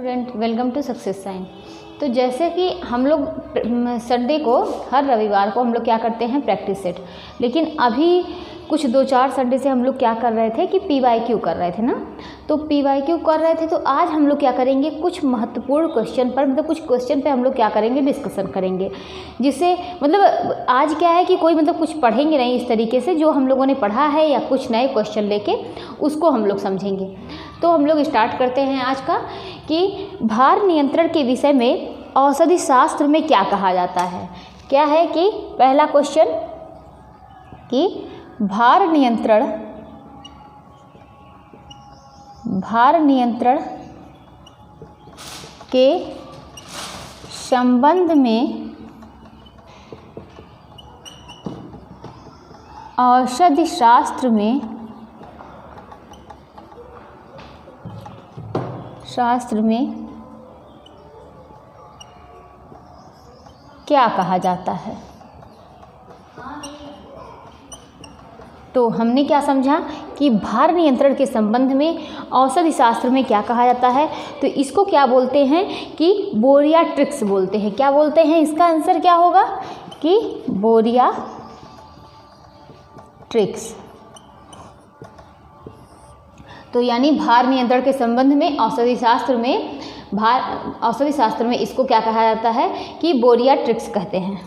Student, welcome to success sign. तो जैसे कि हम लोग संडे को, हर रविवार को हम लोग क्या करते हैं, प्रैक्टिस सेट। लेकिन अभी कुछ 2-4 संडे से हम लोग क्या कर रहे थे कि PYQ कर रहे थे ना। तो PYQ कर रहे थे, तो आज हम लोग क्या करेंगे, कुछ महत्वपूर्ण क्वेश्चन पर, मतलब कुछ क्वेश्चन पे हम लोग क्या करेंगे, डिस्कशन करेंगे। जिससे मतलब आज क्या है कि कोई मतलब कुछ पढ़ेंगे नहीं इस तरीके से जो हम लोगों ने पढ़ा है, या कुछ नए क्वेश्चन लेके उसको हम लोग समझेंगे। तो हम लोग स्टार्ट करते हैं आज का कि भार नियंत्रण के विषय में औषधि शास्त्र में क्या कहा जाता है। क्या है कि पहला क्वेश्चन कि भार नियंत्रण के संबंध में औषधि शास्त्र में क्या कहा जाता है। तो हमने क्या समझा कि भार नियंत्रण के संबंध में औषधि शास्त्र में क्या कहा जाता है, तो इसको क्या बोलते हैं कि बोरियाट्रिक्स बोलते हैं। क्या बोलते हैं, इसका आंसर क्या होगा कि बोरियाट्रिक्स। तो यानी भार नियंत्रण के संबंध में औषधि शास्त्र में इसको क्या कहा जाता है कि बोरियाट्रिक्स कहते हैं।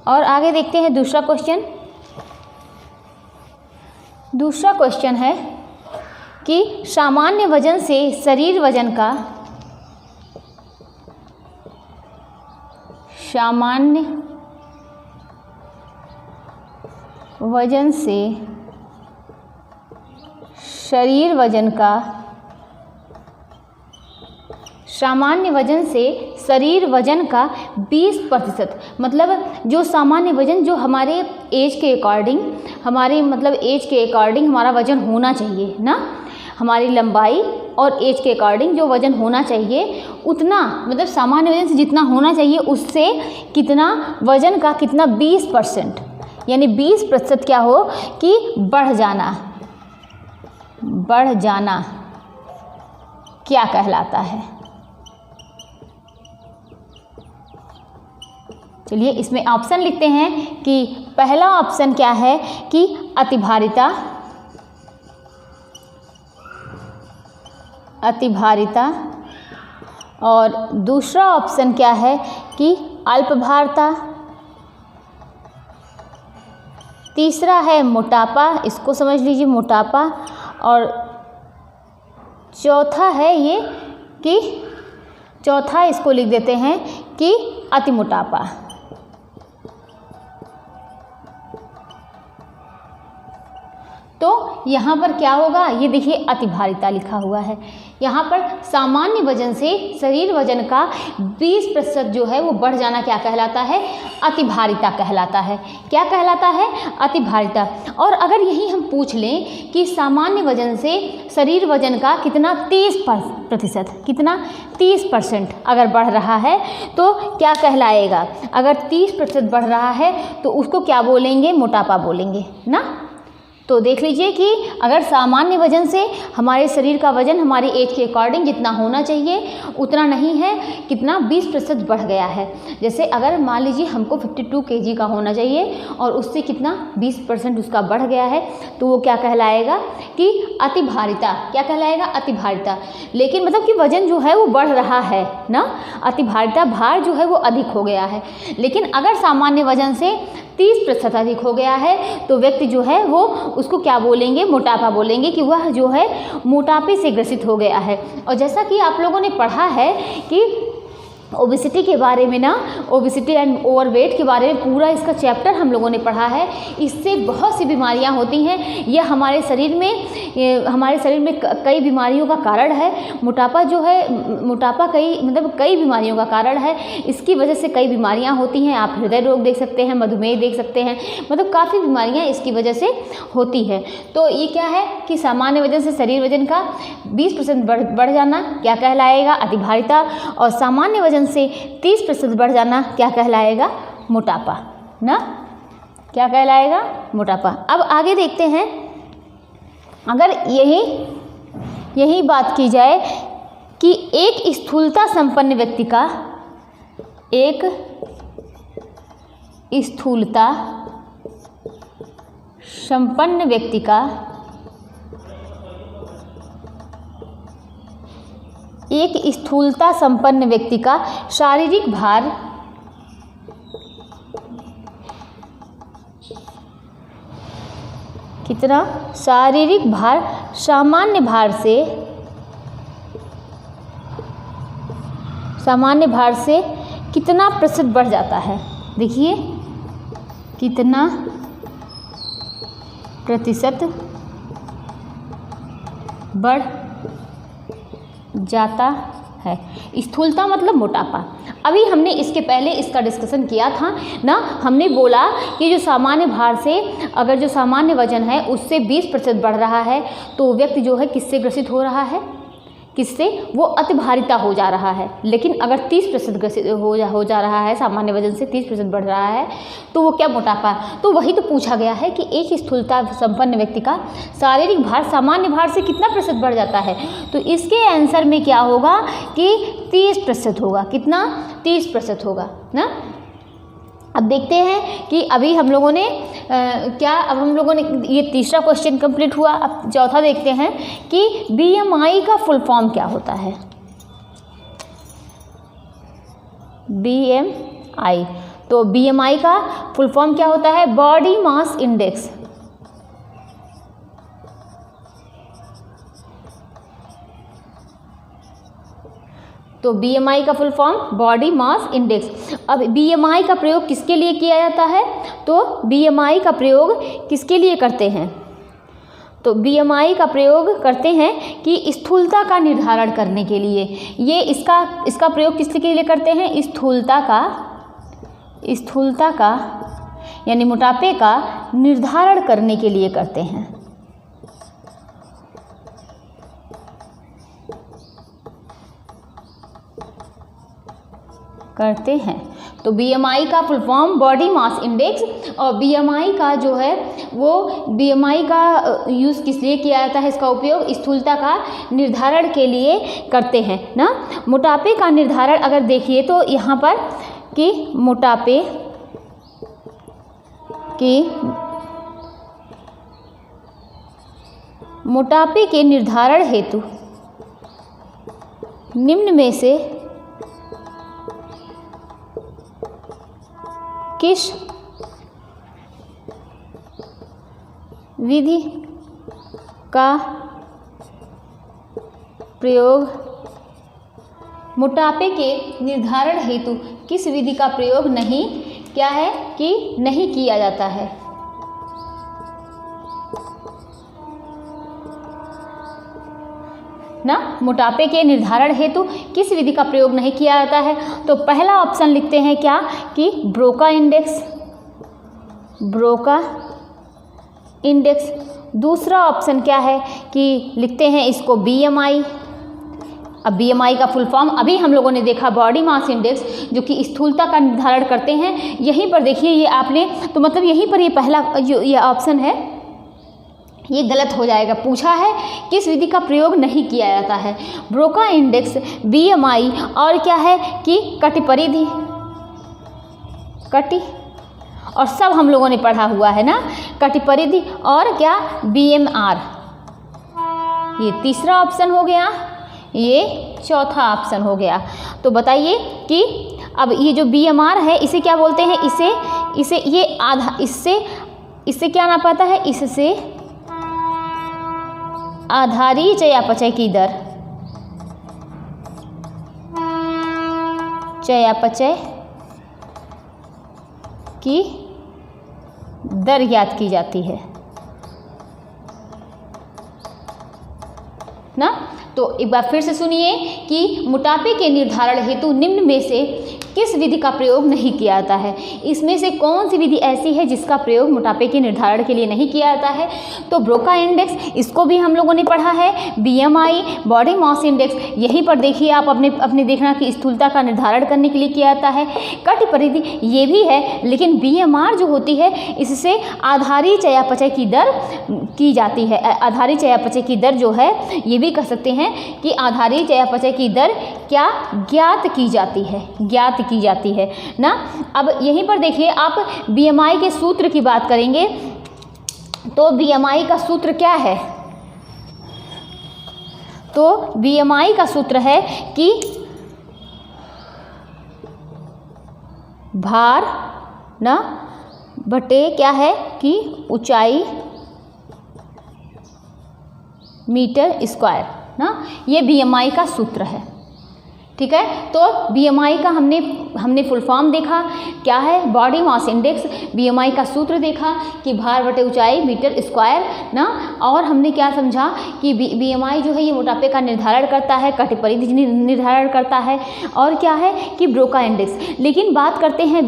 और आगे देखते हैं दूसरा क्वेश्चन। दूसरा क्वेश्चन है कि सामान्य वजन से शरीर वजन का सामान्य वजन से शरीर वजन का 20%, मतलब जो सामान्य वजन जो हमारे एज के अकॉर्डिंग, हमारा वजन होना चाहिए ना, हमारी लंबाई और एज के अकॉर्डिंग जो वजन होना चाहिए उतना, मतलब सामान्य वजन से जितना होना चाहिए उससे कितना वजन का कितना 20%, यानी 20% क्या हो कि बढ़ जाना क्या कहलाता है। चलिए इसमें ऑप्शन लिखते हैं कि पहला ऑप्शन क्या है कि अतिभारिता, और दूसरा ऑप्शन क्या है कि अल्पभारता, तीसरा है मोटापा, इसको समझ लीजिए मोटापा, और चौथा है ये कि चौथा इसको लिख देते हैं कि अति मोटापा। तो यहाँ पर क्या होगा, ये देखिए अतिभारिता लिखा हुआ है। यहाँ पर सामान्य वजन से शरीर वजन का 20% जो है वो बढ़ जाना क्या कहलाता है, अतिभारिता कहलाता है। क्या कहलाता है, अतिभारिता। और अगर यही हम पूछ लें कि सामान्य वजन से शरीर वजन का कितना 30%, कितना 30% अगर बढ़ रहा है तो क्या कहलाएगा। अगर 30% बढ़ रहा है तो उसको क्या बोलेंगे, मोटापा बोलेंगे ना। तो देख लीजिए कि अगर सामान्य वजन से हमारे शरीर का वजन हमारी एज के अकॉर्डिंग जितना होना चाहिए उतना नहीं है, कितना 20% बढ़ गया है। जैसे अगर मान लीजिए हमको 52 kg का होना चाहिए और उससे कितना 20% उसका बढ़ गया है, तो वो क्या कहलाएगा कि अतिभारिता। क्या कहलाएगा, अतिभारिता। लेकिन मतलब कि वजन जो है वो बढ़ रहा है ना, अतिभारिता, भार जो है वो अधिक हो गया है। लेकिन अगर सामान्य वजन से 30% अधिक हो गया है तो व्यक्ति जो है वो उसको क्या बोलेंगे, मोटापा बोलेंगे, कि वह जो है मोटापे से ग्रसित हो गया है। और जैसा कि आप लोगों ने पढ़ा है कि ओबेसिटी के बारे में ना, ओबेसिटी एंड ओवरवेट के बारे में पूरा इसका चैप्टर हम लोगों ने पढ़ा है। इससे बहुत सी बीमारियां होती हैं, यह हमारे शरीर में कई बीमारियों का कारण है। मोटापा कई बीमारियों का कारण है। इसकी वजह से कई बीमारियां होती हैं। आप हृदय रोग देख सकते हैं, मधुमेह देख सकते हैं, मतलब काफ़ी बीमारियां इसकी वजह से होती है। तो ये क्या है कि सामान्य वजन से शरीर वजन का 20% बढ़ जाना क्या कहलाएगा, अतिभारिता। और सामान्य वजन से 30% बढ़ जाना क्या कहलाएगा, मोटापा ना। क्या कहलाएगा, मोटापा। अब आगे देखते हैं, अगर यही बात की जाए कि एक स्थूलता संपन्न व्यक्ति का, एक स्थूलता संपन्न व्यक्ति का, एक स्थूलता संपन्न व्यक्ति का शारीरिक भार कितना, शारीरिक भार सामान्य भार से कितना प्रतिशत बढ़ जाता है। देखिए कितना प्रतिशत बढ़ जाता है। स्थूलता मतलब मोटापा। अभी हमने इसके पहले इसका डिस्कशन किया था ना, हमने बोला कि जो सामान्य भार से, अगर जो सामान्य वजन है उससे 20% बढ़ रहा है तो व्यक्ति जो है किससे ग्रसित हो रहा है, किससे, वो अतिभारिता हो जा रहा है। लेकिन अगर 30% ग्रसित हो जा रहा है, सामान्य वजन से 30% बढ़ रहा है तो वो क्या, मोटापा। तो वही तो पूछा गया है कि एक स्थूलता संपन्न व्यक्ति का शारीरिक भार सामान्य भार से कितना प्रतिशत बढ़ जाता है। तो इसके आंसर में क्या होगा कि 30% होगा। कितना, 30% होगा ना। अब देखते हैं कि अभी हम लोगों ने अब हम लोगों ने ये तीसरा क्वेश्चन कंप्लीट हुआ। अब चौथा देखते हैं कि BMI का फुल फॉर्म क्या होता है। BMI, तो BMI का फुल फॉर्म क्या होता है, बॉडी मास इंडेक्स। तो BMI का full form body mass index. अब BMI का प्रयोग किसके लिए किया जाता है, तो BMI का प्रयोग किसके लिए करते हैं, तो BMI का प्रयोग करते हैं कि स्थूलता का निर्धारण करने के लिए। ये इसका प्रयोग किसके लिए करते हैं, स्थूलता का यानी मोटापे का निर्धारण करने के लिए करते हैं। तो BMI का full form body mass index. और BMI का जो है वो BMI का यूज़ किस लिए किया जाता है, इसका उपयोग स्थूलता का निर्धारण के लिए करते हैं ना। मोटापे का निर्धारण अगर देखिए तो यहाँ पर कि मोटापे के निर्धारण हेतु निम्न में से किस विधि का प्रयोग, मोटापे के निर्धारण हेतु किस विधि का प्रयोग नहीं किया जाता है। ना, मोटापे के निर्धारण हेतु किस विधि का प्रयोग नहीं किया जाता है। तो पहला ऑप्शन लिखते हैं क्या कि ब्रोका इंडेक्स। दूसरा ऑप्शन क्या है कि लिखते हैं इसको BMI। अब BMI का फुल फॉर्म अभी हम लोगों ने देखा बॉडी मास इंडेक्स, जो कि स्थूलता का निर्धारण करते हैं। यहीं पर देखिए ये आपने, तो मतलब यहीं पर ये पहला जो ये ऑप्शन है ये गलत हो जाएगा। पूछा है किस विधि का प्रयोग नहीं किया जाता है, ब्रोका इंडेक्स, BMI और क्या है कि कटिपरिधि, और सब हम लोगों ने पढ़ा हुआ है ना, कटिपरिधि और क्या BMR। ये तीसरा ऑप्शन हो गया, ये चौथा ऑप्शन हो गया। तो बताइए कि अब ये जो BMR है इसे क्या बोलते हैं, इसे ये आधा, इससे क्या नापा जाता है, इससे आधारीय चयापचय की दर, चयापचय की दर ज्ञात की जाती है ना। तो एक बार फिर से सुनिए कि मोटापे के निर्धारण हेतु निम्न में से किस विधि का प्रयोग नहीं किया जाता है। इसमें से कौन सी विधि ऐसी है जिसका प्रयोग मोटापे के निर्धारण के लिए नहीं किया जाता है? तो ब्रोका इंडेक्स, इसको भी हम लोगों ने पढ़ा है। बीएमआई, बॉडी मास इंडेक्स, यहीं पर देखिए आप अपने देखना कि स्थूलता का निर्धारण करने के लिए किया जाता है। कट परिधि ये भी है, लेकिन बीएमआर जो होती है इससे आधारी चयापचय की दर की जाती है। आधारी चयापचय की दर जो है, ये भी कह सकते हैं कि आधारी चयापचय की दर क्या ज्ञात की जाती है ना। अब यहीं पर देखिए आप बीएमआई के सूत्र की बात करेंगे तो बीएमआई का सूत्र क्या है? तो बीएमआई का सूत्र है कि भार ना बटे क्या है कि ऊंचाई मीटर स्क्वायर ना, ये बीएमआई का सूत्र है। ठीक है, तो बीएमआई का हमने फुल फॉर्म देखा क्या है, बॉडी मास इंडेक्स। बीएमआई का सूत्र देखा कि भार बटे ऊंचाई मीटर स्क्वायर ना, और हमने क्या समझा कि बीएमआई जो है ये मोटापे का निर्धारण करता है, कट परिधि निर्धारण करता है, और क्या है कि ब्रोका इंडेक्स। लेकिन बात करते हैं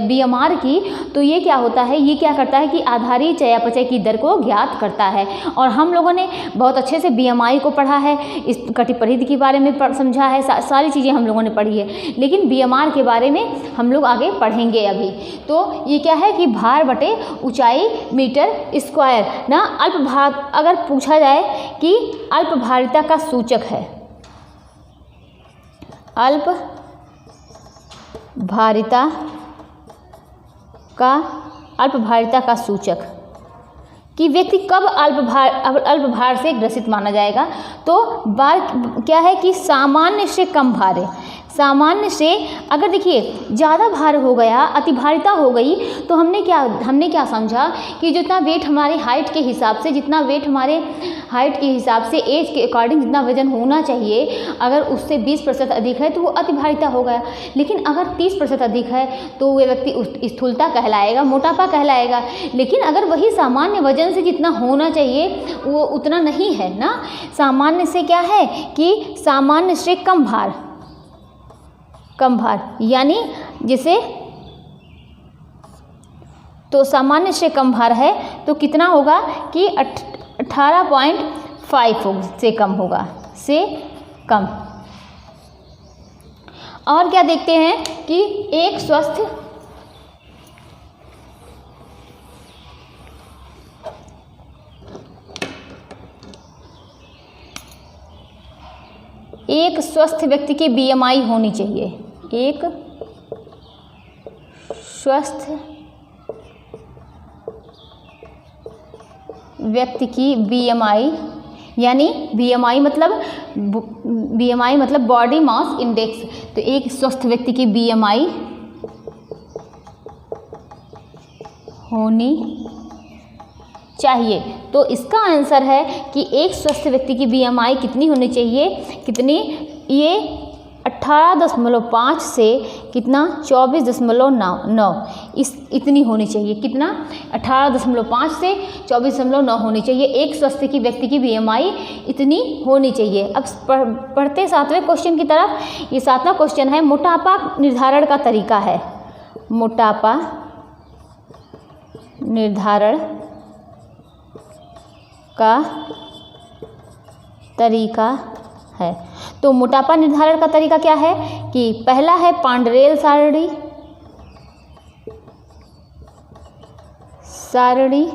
बीएमआर की, तो ये क्या होता है, ये क्या करता है कि आधारी चयापचय की दर को ज्ञात करता है। और हम लोगों ने बहुत अच्छे से बीएमआई को पढ़ा है, इस कट परिधि के बारे में समझा है, सारी चीज़ें हम लोगों ने पढ़ी है। लेकिन बीएमआर के बारे में हम लोग आगे पढ़ेंगे अभी। तो ये क्या है कि भार बटे ऊंचाई मीटर स्क्वायर ना। अल्प भार, अगर पूछा जाए कि अल्प भारिता का सूचक है, अल्प भारिता का सूचक कि व्यक्ति कब अल्प भार से ग्रसित माना जाएगा, तो बार क्या है कि सामान्य से कम भार है। सामान्य से अगर देखिए ज़्यादा भार हो गया, अतिभारिता हो गई, तो हमने क्या समझा कि जितना वेट हमारी हाइट के हिसाब से, एज के अकॉर्डिंग जितना वजन होना चाहिए, अगर उससे 20% अधिक है तो वो अतिभारिता हो गया। लेकिन अगर 30% अधिक है तो वो व्यक्ति स्थूलता कहलाएगा, मोटापा कहलाएगा। लेकिन अगर वही सामान्य वजन से जितना होना चाहिए वो उतना नहीं है ना। सामान्य से क्या है कि सामान्य से कम भार यानी जैसे, तो सामान्य से कम भार है तो कितना होगा कि 18.5 से कम होगा, से कम। और क्या देखते हैं कि एक स्वस्थ व्यक्ति की बीएमआई होनी चाहिए। एक स्वस्थ व्यक्ति की बीएमआई, यानी बीएमआई मतलब बॉडी मास इंडेक्स। तो एक स्वस्थ व्यक्ति की बीएमआई होनी चाहिए। तो इसका आंसर है कि एक स्वस्थ व्यक्ति की बीएमआई कितनी होनी चाहिए, कितनी, ये 18.5 से कितना 24.9 इतनी होनी चाहिए। कितना, 18.5 से 24.9 होनी चाहिए। एक स्वस्थ की व्यक्ति की बीएमआई इतनी होनी चाहिए। अब पढ़ते 7वें क्वेश्चन की तरफ। ये 7वां क्वेश्चन है, मोटापा निर्धारण का तरीका है। मोटापा निर्धारण का तरीका है। तो मोटापा निर्धारण का तरीका क्या है कि पहला है पांडरेल सारणी,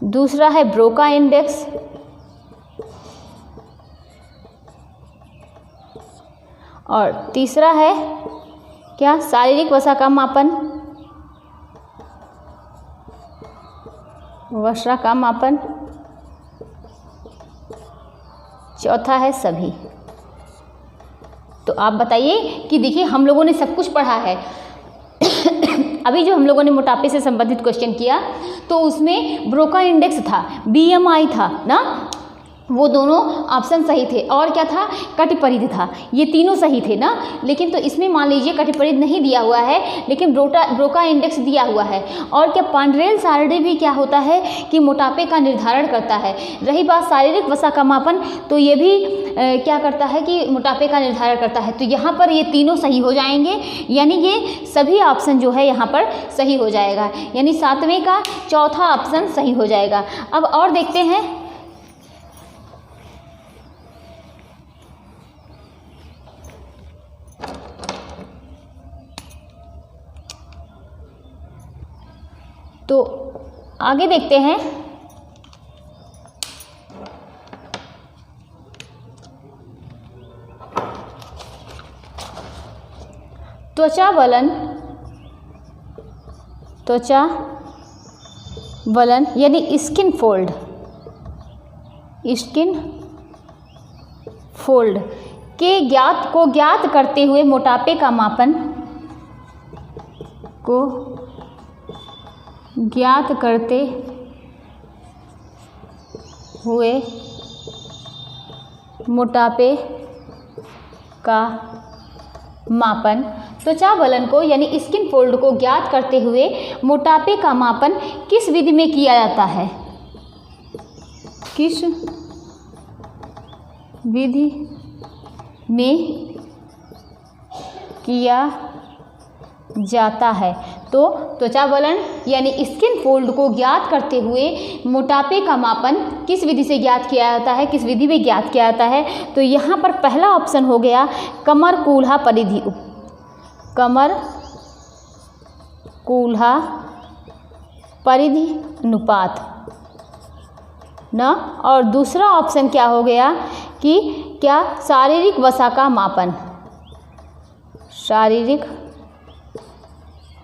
दूसरा है ब्रोका इंडेक्स, और तीसरा है क्या, शारीरिक वसा का मापन, चौथा है सभी। तो आप बताइए कि देखिए हम लोगों ने सब कुछ पढ़ा है। अभी जो हम लोगों ने मोटापे से संबंधित क्वेश्चन किया तो उसमें ब्रोका इंडेक्स था, बीएमआई था ना, वो दोनों ऑप्शन सही थे। और क्या था, कटिपरिध था। ये तीनों सही थे ना। लेकिन तो इसमें मान लीजिए कटिपरिध नहीं दिया हुआ है, लेकिन ब्रोका इंडेक्स दिया हुआ है। और क्या पांडरेल सारणी भी क्या होता है कि मोटापे का निर्धारण करता है। रही बात शारीरिक वसा का मापन, तो ये भी क्या करता है कि मोटापे का निर्धारण करता है। तो यहाँ पर ये तीनों सही हो जाएंगे, यानी ये सभी ऑप्शन जो है यहाँ पर सही हो जाएगा, यानी 7वें का चौथा ऑप्शन सही हो जाएगा। अब और देखते हैं, तो आगे देखते हैं। त्वचा वलन यानी स्किन फोल्ड के ज्ञात करते हुए मोटापे का मापन ज्ञात करते हुए मोटापे का मापन। त्वचा वलन को यानी स्किन फोल्ड को ज्ञात करते हुए मोटापे का मापन किस विधि में किया जाता है? किस विधि में किया जाता है? तो त्वचा वलन यानी स्किन फोल्ड को ज्ञात करते हुए मोटापे का मापन किस विधि से ज्ञात किया जाता है, किस विधि में ज्ञात किया जाता है? तो यहाँ पर पहला ऑप्शन हो गया कमर कूल्हा परिधि अनुपात न। और दूसरा ऑप्शन क्या हो गया कि क्या शारीरिक वसा का मापन, शारीरिक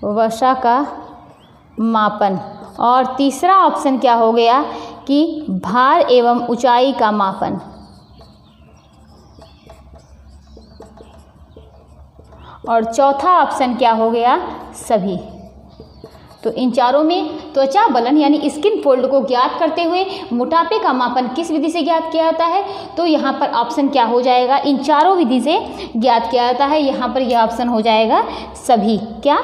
वसा का मापन। और तीसरा ऑप्शन क्या हो गया कि भार एवं ऊंचाई का मापन। और चौथा ऑप्शन क्या हो गया, सभी। तो इन चारों में त्वचा वलन यानी स्किन फोल्ड को ज्ञात करते हुए मोटापे का मापन किस विधि से ज्ञात किया जाता है? तो यहाँ पर ऑप्शन क्या हो जाएगा, इन चारों विधि से ज्ञात किया जाता है। यहाँ पर यह ऑप्शन हो जाएगा सभी। क्या,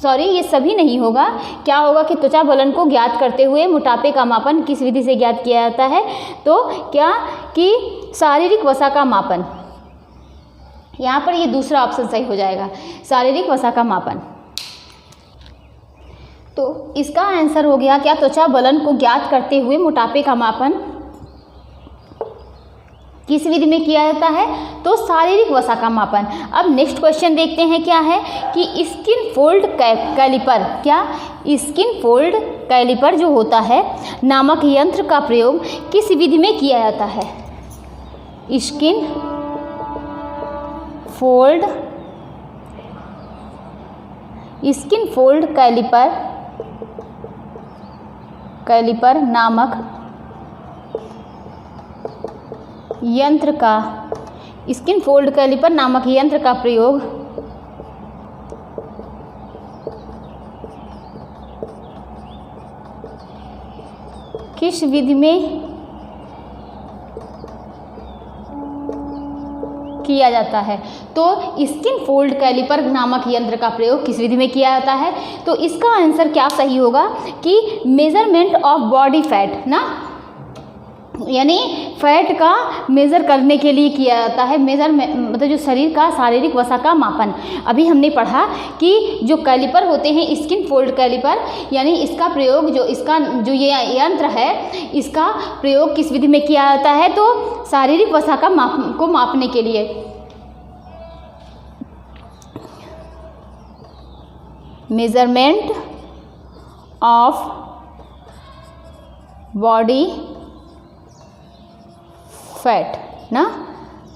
सॉरी, ये सभी नहीं होगा। क्या होगा कि त्वचा वलन को ज्ञात करते हुए मोटापे का मापन किस विधि से ज्ञात किया जाता है? तो क्या कि शारीरिक वसा का मापन। यहाँ पर ये दूसरा ऑप्शन सही हो जाएगा, शारीरिक वसा का मापन। तो इसका आंसर हो गया क्या, त्वचा वलन को ज्ञात करते हुए मोटापे का मापन किस विधि में किया जाता है? तो शारीरिक वसा का मापन। अब नेक्स्ट क्वेश्चन देखते हैं क्या है कि स्किन फोल्ड कैलिपर, क्या स्किन फोल्ड कैलिपर जो होता है नामक यंत्र का प्रयोग किस विधि में किया जाता है? स्किन फोल्ड कैलिपर नामक यंत्र का, स्किन फोल्ड कैलिपर नामक यंत्र का प्रयोग किस विधि में किया जाता है? तो स्किन फोल्ड कैलिपर नामक यंत्र का प्रयोग किस विधि में किया जाता है? तो इसका आंसर क्या सही होगा कि मेजरमेंट ऑफ बॉडी फैट ना, यानी फैट का मेज़र करने के लिए किया जाता है। मेज़र मतलब जो शरीर का शारीरिक वसा का मापन। अभी हमने पढ़ा कि जो कैलिपर होते हैं स्किन फोल्ड कैलिपर, यानी इसका प्रयोग जो ये यंत्र है इसका प्रयोग किस विधि में किया जाता है? तो शारीरिक वसा का को मापने के लिए। मेजरमेंट ऑफ बॉडी फैट ना,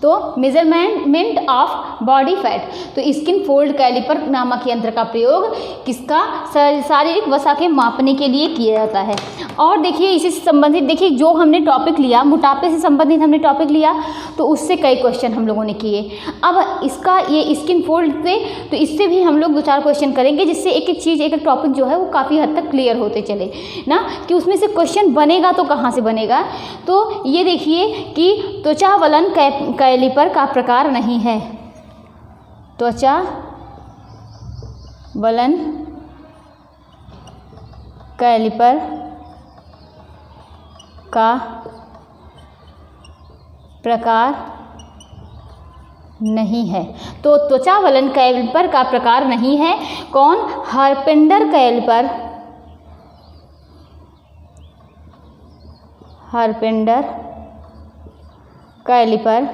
तो मेजरमेंट ऑफ बॉडी फैट, तो स्किन फोल्ड कैलिपर नामक यंत्र का प्रयोग किसका, शारीरिक वसा के मापने के लिए किया जाता है। और देखिए इसी से संबंधित, देखिए जो हमने टॉपिक लिया, मोटापे से संबंधित हमने टॉपिक लिया, तो उससे कई क्वेश्चन हम लोगों ने किए। अब इसका ये स्किन फोल्ड से, तो इससे भी हम लोग 2-4 क्वेश्चन करेंगे, जिससे एक एक चीज़, एक एक टॉपिक जो है वो काफ़ी हद तक क्लियर होते चले ना, कि उसमें से क्वेश्चन बनेगा तो कहाँ से बनेगा। तो ये देखिए कि त्वचा वलन कैलिपर का प्रकार नहीं है, त्वचा वलन कैलिपर का प्रकार नहीं है। तो त्वचा वलन कैलिपर का प्रकार नहीं है कौन, हार्पेंडर कैलिपर, हार्पेंडर कैलिपर।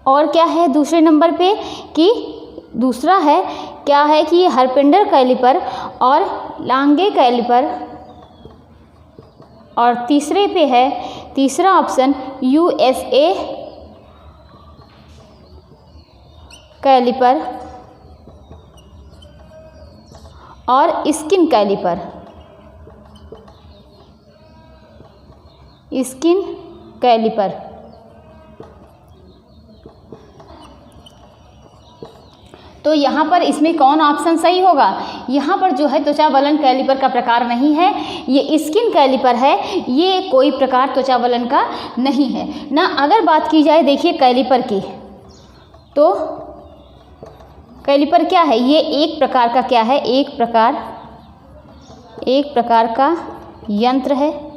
और क्या है दूसरे नंबर पे, कि दूसरा है क्या है कि ये हार्पेंडर कैलिपर और लांगे कैलिपर। और तीसरे पे है, तीसरा ऑप्शन USA कैलिपर और स्किन कैलिपर, स्किन कैलिपर। तो यहाँ पर इसमें कौन ऑप्शन सही होगा, यहाँ पर जो है त्वचा वलन कैलिपर का प्रकार नहीं है, ये स्किन कैलिपर है, ये कोई प्रकार त्वचा वलन का नहीं है ना। अगर बात की जाए देखिए कैलिपर की, तो कैलिपर क्या है, ये एक प्रकार का क्या है, एक प्रकार का यंत्र है,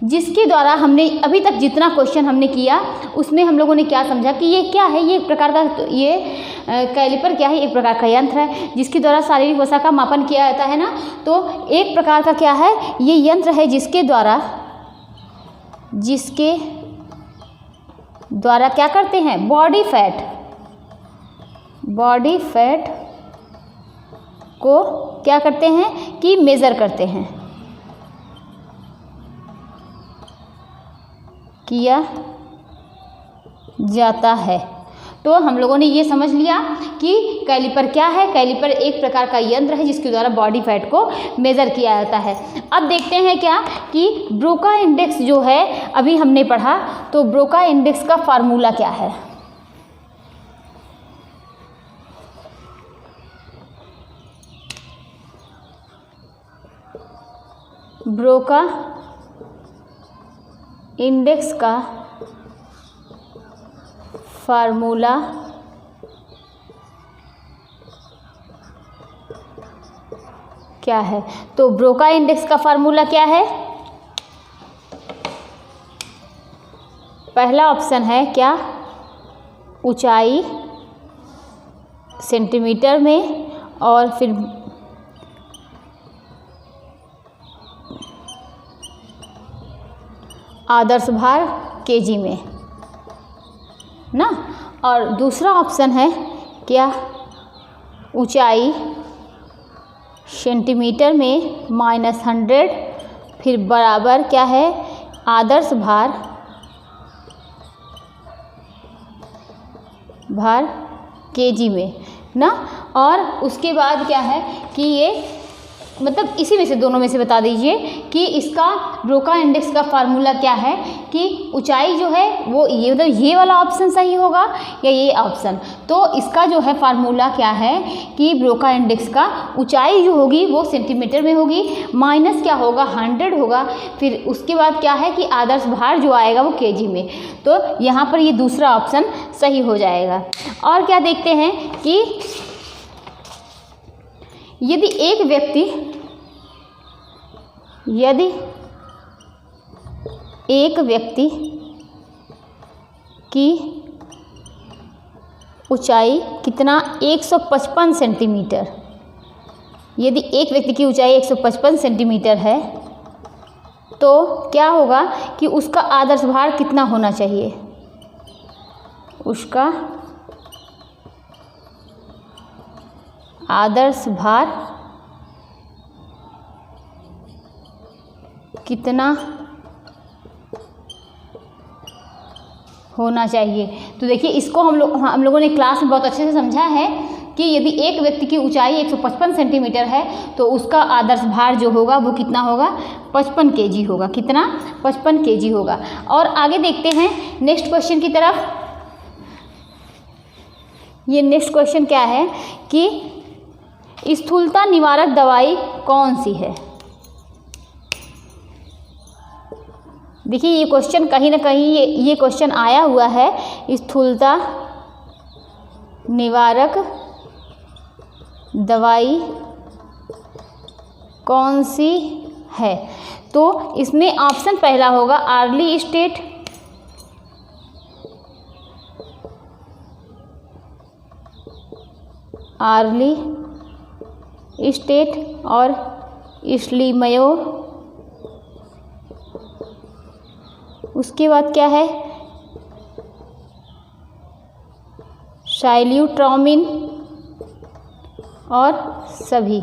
जिसके द्वारा हमने अभी तक जितना क्वेश्चन हमने किया उसमें हम लोगों ने क्या समझा कि ये क्या है, ये एक प्रकार का, ये कैलिपर क्या है, एक प्रकार का यंत्र है जिसके द्वारा शारीरिक वसा का मापन किया जाता है ना। तो एक प्रकार का क्या है, ये यंत्र है जिसके द्वारा क्या करते हैं, बॉडी फैट को क्या करते हैं कि मेज़र करते हैं, किया जाता है। तो हम लोगों ने ये समझ लिया कि कैलिपर क्या है, कैलिपर एक प्रकार का यंत्र है जिसके द्वारा बॉडी फैट को मेज़र किया जाता है। अब देखते हैं क्या कि ब्रोका इंडेक्स जो है अभी हमने पढ़ा, तो ब्रोका इंडेक्स का फार्मूला क्या है। ब्रोका इंडेक्स का फार्मूला क्या है, तो ब्रोका इंडेक्स का फार्मूला क्या है, पहला ऑप्शन है क्या, ऊंचाई सेंटीमीटर में और फिर आदर्श भार केजी में ना। और दूसरा ऑप्शन है क्या, ऊंचाई सेंटीमीटर में -100 फिर बराबर क्या है, आदर्श भार केजी में ना। और उसके बाद क्या है कि ये मतलब इसी में से दोनों में से बता दीजिए कि इसका ब्रोका इंडेक्स का फार्मूला क्या है, कि ऊंचाई जो है वो ये मतलब ये वाला ऑप्शन सही होगा या ये ऑप्शन। तो इसका जो है फार्मूला क्या है कि ब्रोका इंडेक्स का ऊंचाई जो होगी वो सेंटीमीटर में होगी, माइनस क्या होगा 100 होगा, फिर उसके बाद क्या है कि आदर्श भार जो आएगा वो केजी में। तो यहाँ पर ये दूसरा ऑप्शन सही हो जाएगा। और क्या देखते हैं कि यदि एक व्यक्ति की ऊंचाई कितना 155 सेंटीमीटर, यदि एक व्यक्ति की ऊंचाई 155 सेंटीमीटर है तो क्या होगा कि उसका आदर्श भार कितना होना चाहिए, उसका आदर्श भार कितना होना चाहिए। तो देखिए इसको हम लोगों ने क्लास में बहुत अच्छे से समझा है कि यदि एक व्यक्ति की ऊंचाई 155 सेंटीमीटर है तो उसका आदर्श भार जो होगा वो कितना होगा, 55 केजी होगा। कितना, 55 केजी होगा। और आगे देखते हैं नेक्स्ट क्वेश्चन की तरफ। ये नेक्स्ट क्वेश्चन क्या है कि स्थूलता निवारक दवाई कौन सी है। देखिए ये क्वेश्चन कहीं ना कहीं ये क्वेश्चन आया हुआ है, स्थूलता निवारक दवाई कौन सी है। तो इसमें ऑप्शन पहला होगा आर्ली स्टेट, आर्ली स्टेट और इस्लीमयो। उसके बाद क्या है, साइल्यूट्रॉमिन और सभी।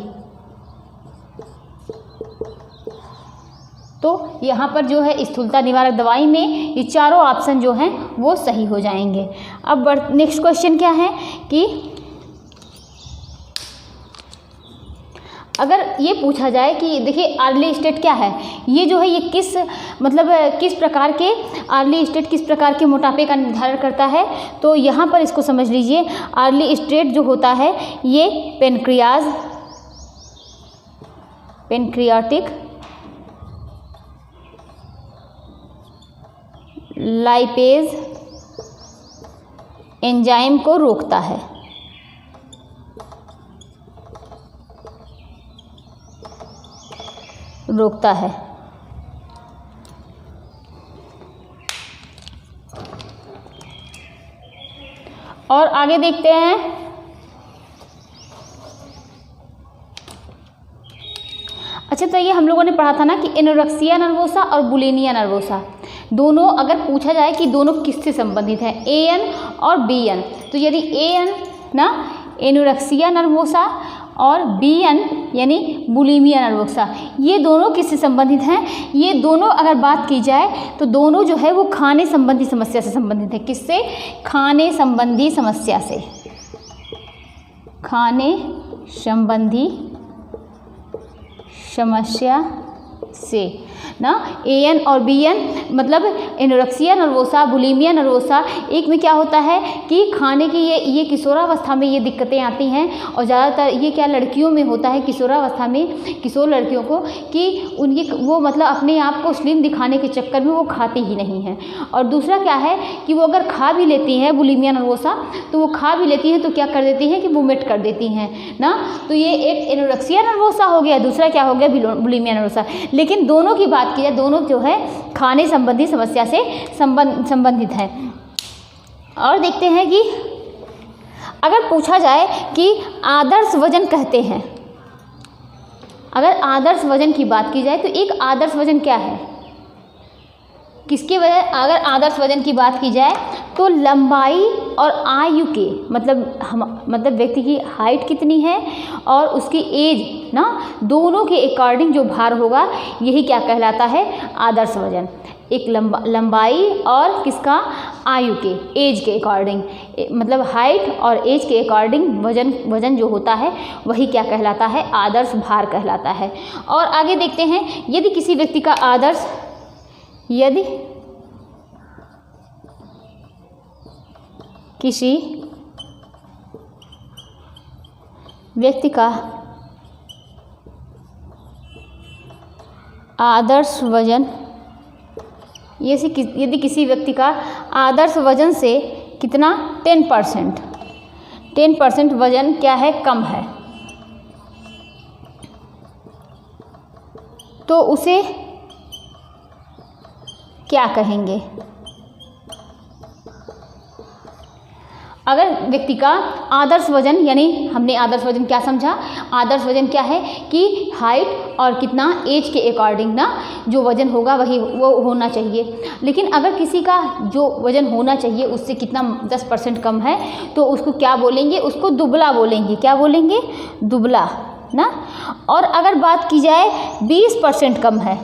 तो यहाँ पर जो है स्थूलता निवारक दवाई में ये चारों ऑप्शन जो हैं वो सही हो जाएंगे। अब नेक्स्ट क्वेश्चन क्या है कि अगर ये पूछा जाए कि देखिए आर्ली स्टेट क्या है, ये जो है ये किस प्रकार के आर्ली स्टेट किस प्रकार के मोटापे का निर्धारण करता है। तो यहाँ पर इसको समझ लीजिए, आर्ली स्टेट जो होता है ये पेनक्रियाटिक लाइपेज एंजाइम को रोकता है। और आगे देखते हैं, अच्छा तो ये हम लोगों ने पढ़ा था ना कि एनोरेक्सिया नर्वोसा और बुलिमिया नर्वोसा दोनों अगर पूछा जाए कि दोनों किससे संबंधित है, एएन और बीएन। तो यदि एएन ना एनोरेक्सिया नर्वोसा और बीएन यानी बुलिमिया नर्वोसा, ये दोनों किससे संबंधित हैं, ये दोनों अगर बात की जाए तो दोनों जो है वो खाने संबंधी समस्या से संबंधित है। किससे, खाने संबंधी समस्या से, खाने संबंधी समस्या से ना। एएन और बीएन मतलब एनोरेक्सिया नर्वोसा बुलिमिया नर्वोसा, एक में क्या होता है कि खाने की ये किशोरावस्था में ये दिक्कतें आती हैं। और ज़्यादातर ये क्या लड़कियों में होता है, किशोरावस्था में किशोर लड़कियों को, कि उनकी वो मतलब अपने आप को स्लिम दिखाने के चक्कर में वो खाती ही नहीं हैं। और दूसरा क्या है कि वो अगर खा भी लेती हैं बुलिमिया नर्वोसा, तो वो खा भी लेती हैं तो क्या कर देती हैं कि वोमिट कर देती हैं ना। तो ये एक एनोरेक्सिया नर्वोसा हो गया, दूसरा क्या हो गया बुलिमिया नर्वोसा। लेकिन दोनों की बात की जाए, दोनों जो है खाने संबंधी समस्या से संबंधित है। और देखते हैं कि अगर पूछा जाए कि आदर्श वजन कहते हैं, अगर आदर्श वजन की बात की जाए तो एक आदर्श वजन क्या है, किसकी वजह, अगर आदर्श वजन की बात की जाए तो लंबाई और आयु के मतलब व्यक्ति की हाइट कितनी है और उसकी एज ना, दोनों के अकॉर्डिंग जो भार होगा यही क्या कहलाता है, आदर्श वजन। एक लंबाई और किसका, आयु के, एज के अकॉर्डिंग, मतलब हाइट और एज के अकॉर्डिंग वजन जो होता है वही क्या कहलाता है, आदर्श भार कहलाता है। और आगे देखते हैं, यदि किसी व्यक्ति का आदर्श, यदि किसी व्यक्ति का आदर्श वजन, यदि किसी व्यक्ति का आदर्श वजन से कितना 10% वजन क्या है, कम है, तो उसे क्या कहेंगे। अगर व्यक्ति का आदर्श वजन, यानी हमने आदर्श वजन क्या समझा, आदर्श वजन क्या है कि हाइट और कितना एज के अकॉर्डिंग ना जो वजन होगा वही वो होना चाहिए। लेकिन अगर किसी का जो वजन होना चाहिए उससे कितना 10% कम है तो उसको क्या बोलेंगे, उसको दुबला बोलेंगे। क्या बोलेंगे, दुबला ना। और अगर बात की जाए 20% कम है,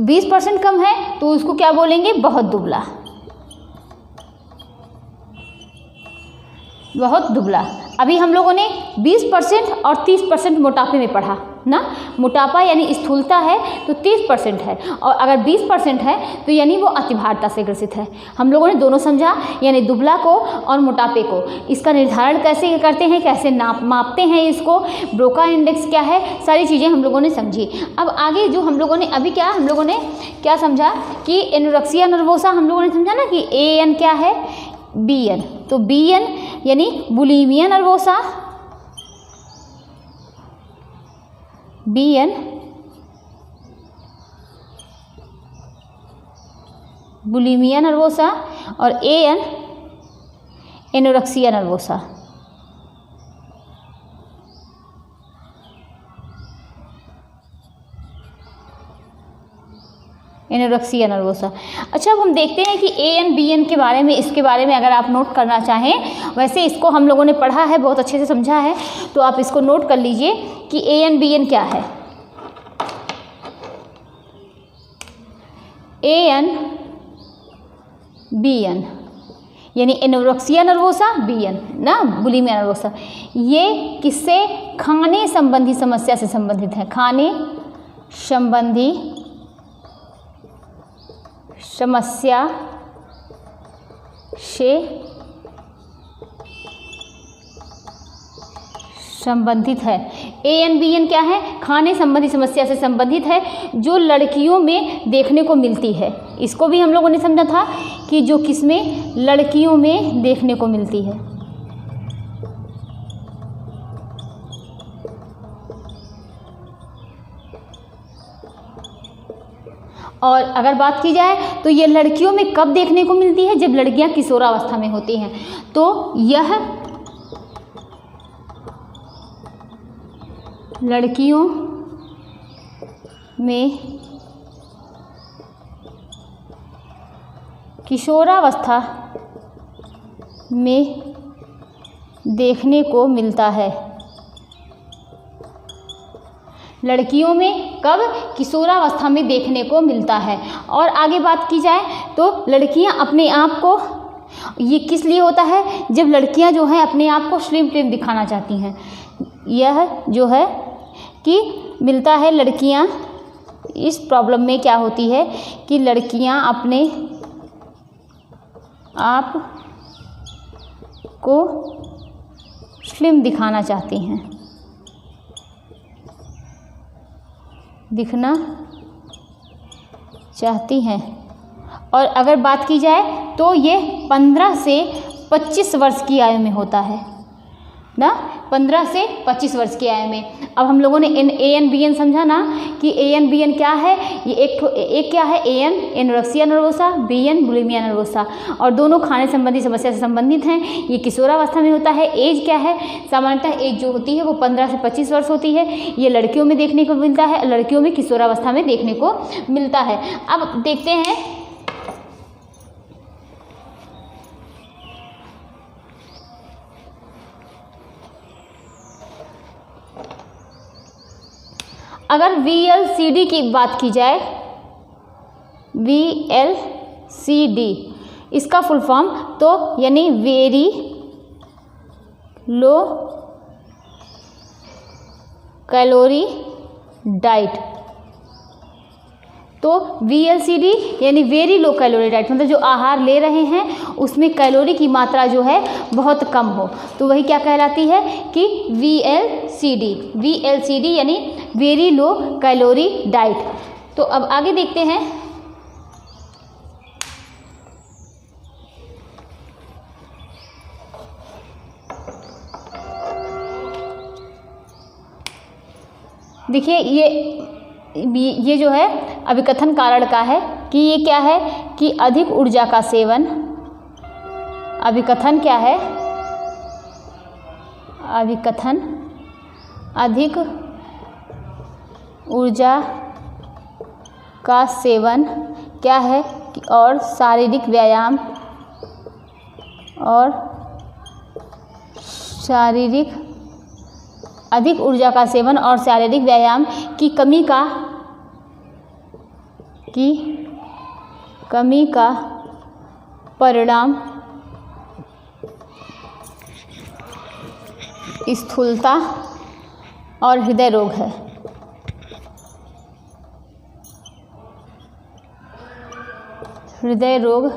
20% कम है तो उसको क्या बोलेंगे, बहुत दुबला। बहुत दुबला। अभी हम लोगों ने 20% और 30% मोटापे में पढ़ा ना। मोटापा यानी स्थूलता है तो 30% है, और अगर 20% है तो यानी वो अतिभारता से ग्रसित है। हम लोगों ने दोनों समझा, यानी दुबला को और मोटापे को। इसका निर्धारण कैसे करते हैं, कैसे मापते हैं इसको, ब्रोका इंडेक्स क्या है, सारी चीज़ें हम लोगों ने समझी। अब आगे जो हम लोगों ने अभी हम लोगों ने क्या समझा कि एनोरेक्सिया नर्वोसा हम लोगों ने समझा ना कि AN क्या है, BN। तो BN यानी bulimia nervosa, BN bulimia nervosa, और AN anorexia nervosa. Anorexia nervosa. अच्छा, अब हम देखते हैं कि AN BN के बारे में, इसके बारे में अगर आप नोट करना चाहें, वैसे इसको हम लोगों ने पढ़ा है, बहुत अच्छे से समझा है, तो आप इसको नोट कर लीजिए कि AN BN क्या है। AN BN यानी एनोरेक्सिया नर्वोसा, BN ना, बुलिमिया नर्वोसा। ये किससे, खाने संबंधी समस्या से संबंधित है। खाने संबंधी समस्या से संबंधित है। AN BN क्या है, खाने संबंधी समस्या से संबंधित है, जो लड़कियों में देखने को मिलती है। इसको भी हम लोगों ने समझा था कि जो किसमें, लड़कियों में देखने को मिलती है। और अगर बात की जाए तो ये लड़कियों में कब देखने को मिलती है, जब लड़कियां किशोरावस्था में होती हैं। तो यह लड़कियों में किशोरावस्था में देखने को मिलता है। लड़कियों में कब, किशोरावस्था में देखने को मिलता है। और आगे बात की जाए तो लड़कियां अपने आप को, ये किस लिए होता है, जब लड़कियां जो हैं अपने आप को स्लिम ट्रिम दिखाना चाहती हैं। यह जो है कि मिलता है, लड़कियां इस प्रॉब्लम में क्या होती है कि लड़कियां अपने आप को स्लिम दिखाना चाहती हैं, दिखना चाहती हैं। और अगर बात की जाए तो ये 15 से 25 वर्ष की आयु में होता है ना, 15 से 25 वर्ष की आयु में। अब हम लोगों ने AN BN समझा ना कि AN BN क्या है। ये एक क्या है, AN anorexia nervosa, BN bulimia nervosa, और दोनों खाने संबंधी समस्या से संबंधित हैं। ये किशोरावस्था में होता है। एज क्या है, सामान्यतः एज जो होती है वो 15 से 25 वर्ष होती है। ये लड़कियों में देखने को मिलता है, लड़कियों में किशोरावस्था में देखने को मिलता है। अब देखते हैं अगर VLCD की बात की जाए, VLCD इसका फुल फॉर्म तो यानी वेरी लो कैलोरी डाइट। तो VLCD यानी वेरी लो कैलोरी डाइट, मतलब जो आहार ले रहे हैं उसमें कैलोरी की मात्रा जो है बहुत कम हो, तो वही क्या कहलाती है कि VLCD यानी वेरी लो कैलोरी डाइट। तो अब आगे देखते हैं देखिए ये जो है अभिकथन कारण का है कि ये क्या है कि अधिक ऊर्जा का सेवन, अभिकथन क्या है, अभिकथन अधिक ऊर्जा का सेवन क्या है और शारीरिक व्यायाम और अधिक ऊर्जा का सेवन और शारीरिक व्यायाम की कमी स्थूलता और हृदय रोग है। हृदय रोग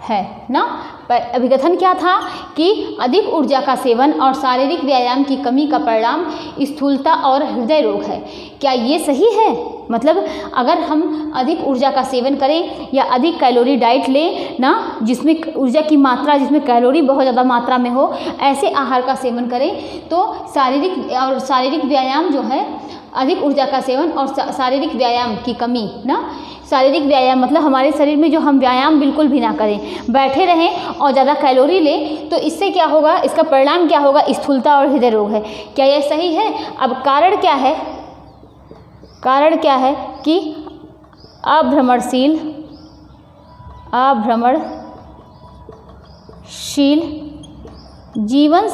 है ना। अभिकथन क्या था कि अधिक ऊर्जा का सेवन और शारीरिक व्यायाम की कमी का परिणाम स्थूलता और हृदय रोग है। क्या ये सही है? मतलब अगर हम अधिक ऊर्जा का सेवन करें या अधिक कैलोरी डाइट लें ना, जिसमें ऊर्जा की मात्रा, जिसमें कैलोरी बहुत ज़्यादा मात्रा में हो, ऐसे आहार का सेवन करें तो शारीरिक व्यायाम जो है, अधिक ऊर्जा का सेवन और शारीरिक व्यायाम की कमी ना, शारीरिक व्यायाम मतलब हमारे शरीर में जो हम व्यायाम बिल्कुल भी ना करें, बैठे रहें और ज़्यादा कैलोरी लें, तो इससे क्या होगा, इसका परिणाम क्या होगा, स्थूलता और हृदय रोग है। क्या यह सही है? अब कारण क्या है? कारण क्या है कि अभ्रमणशील जीवन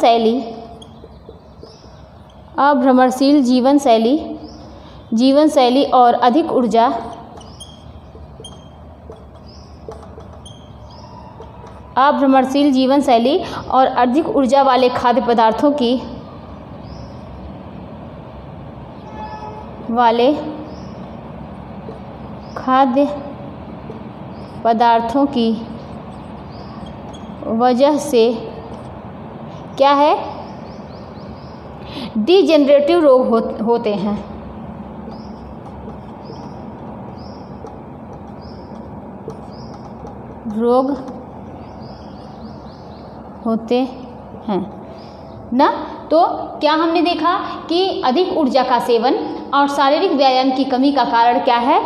शैली और अधिक ऊर्जा अभ्रमणशील जीवन शैली और अधिक ऊर्जा वाले खाद्य पदार्थों की वजह से क्या है, डिजेनरेटिव रोग होते हैं। रोग होते हैं ना। तो क्या हमने देखा कि अधिक ऊर्जा का सेवन और शारीरिक व्यायाम की कमी का कारण क्या है,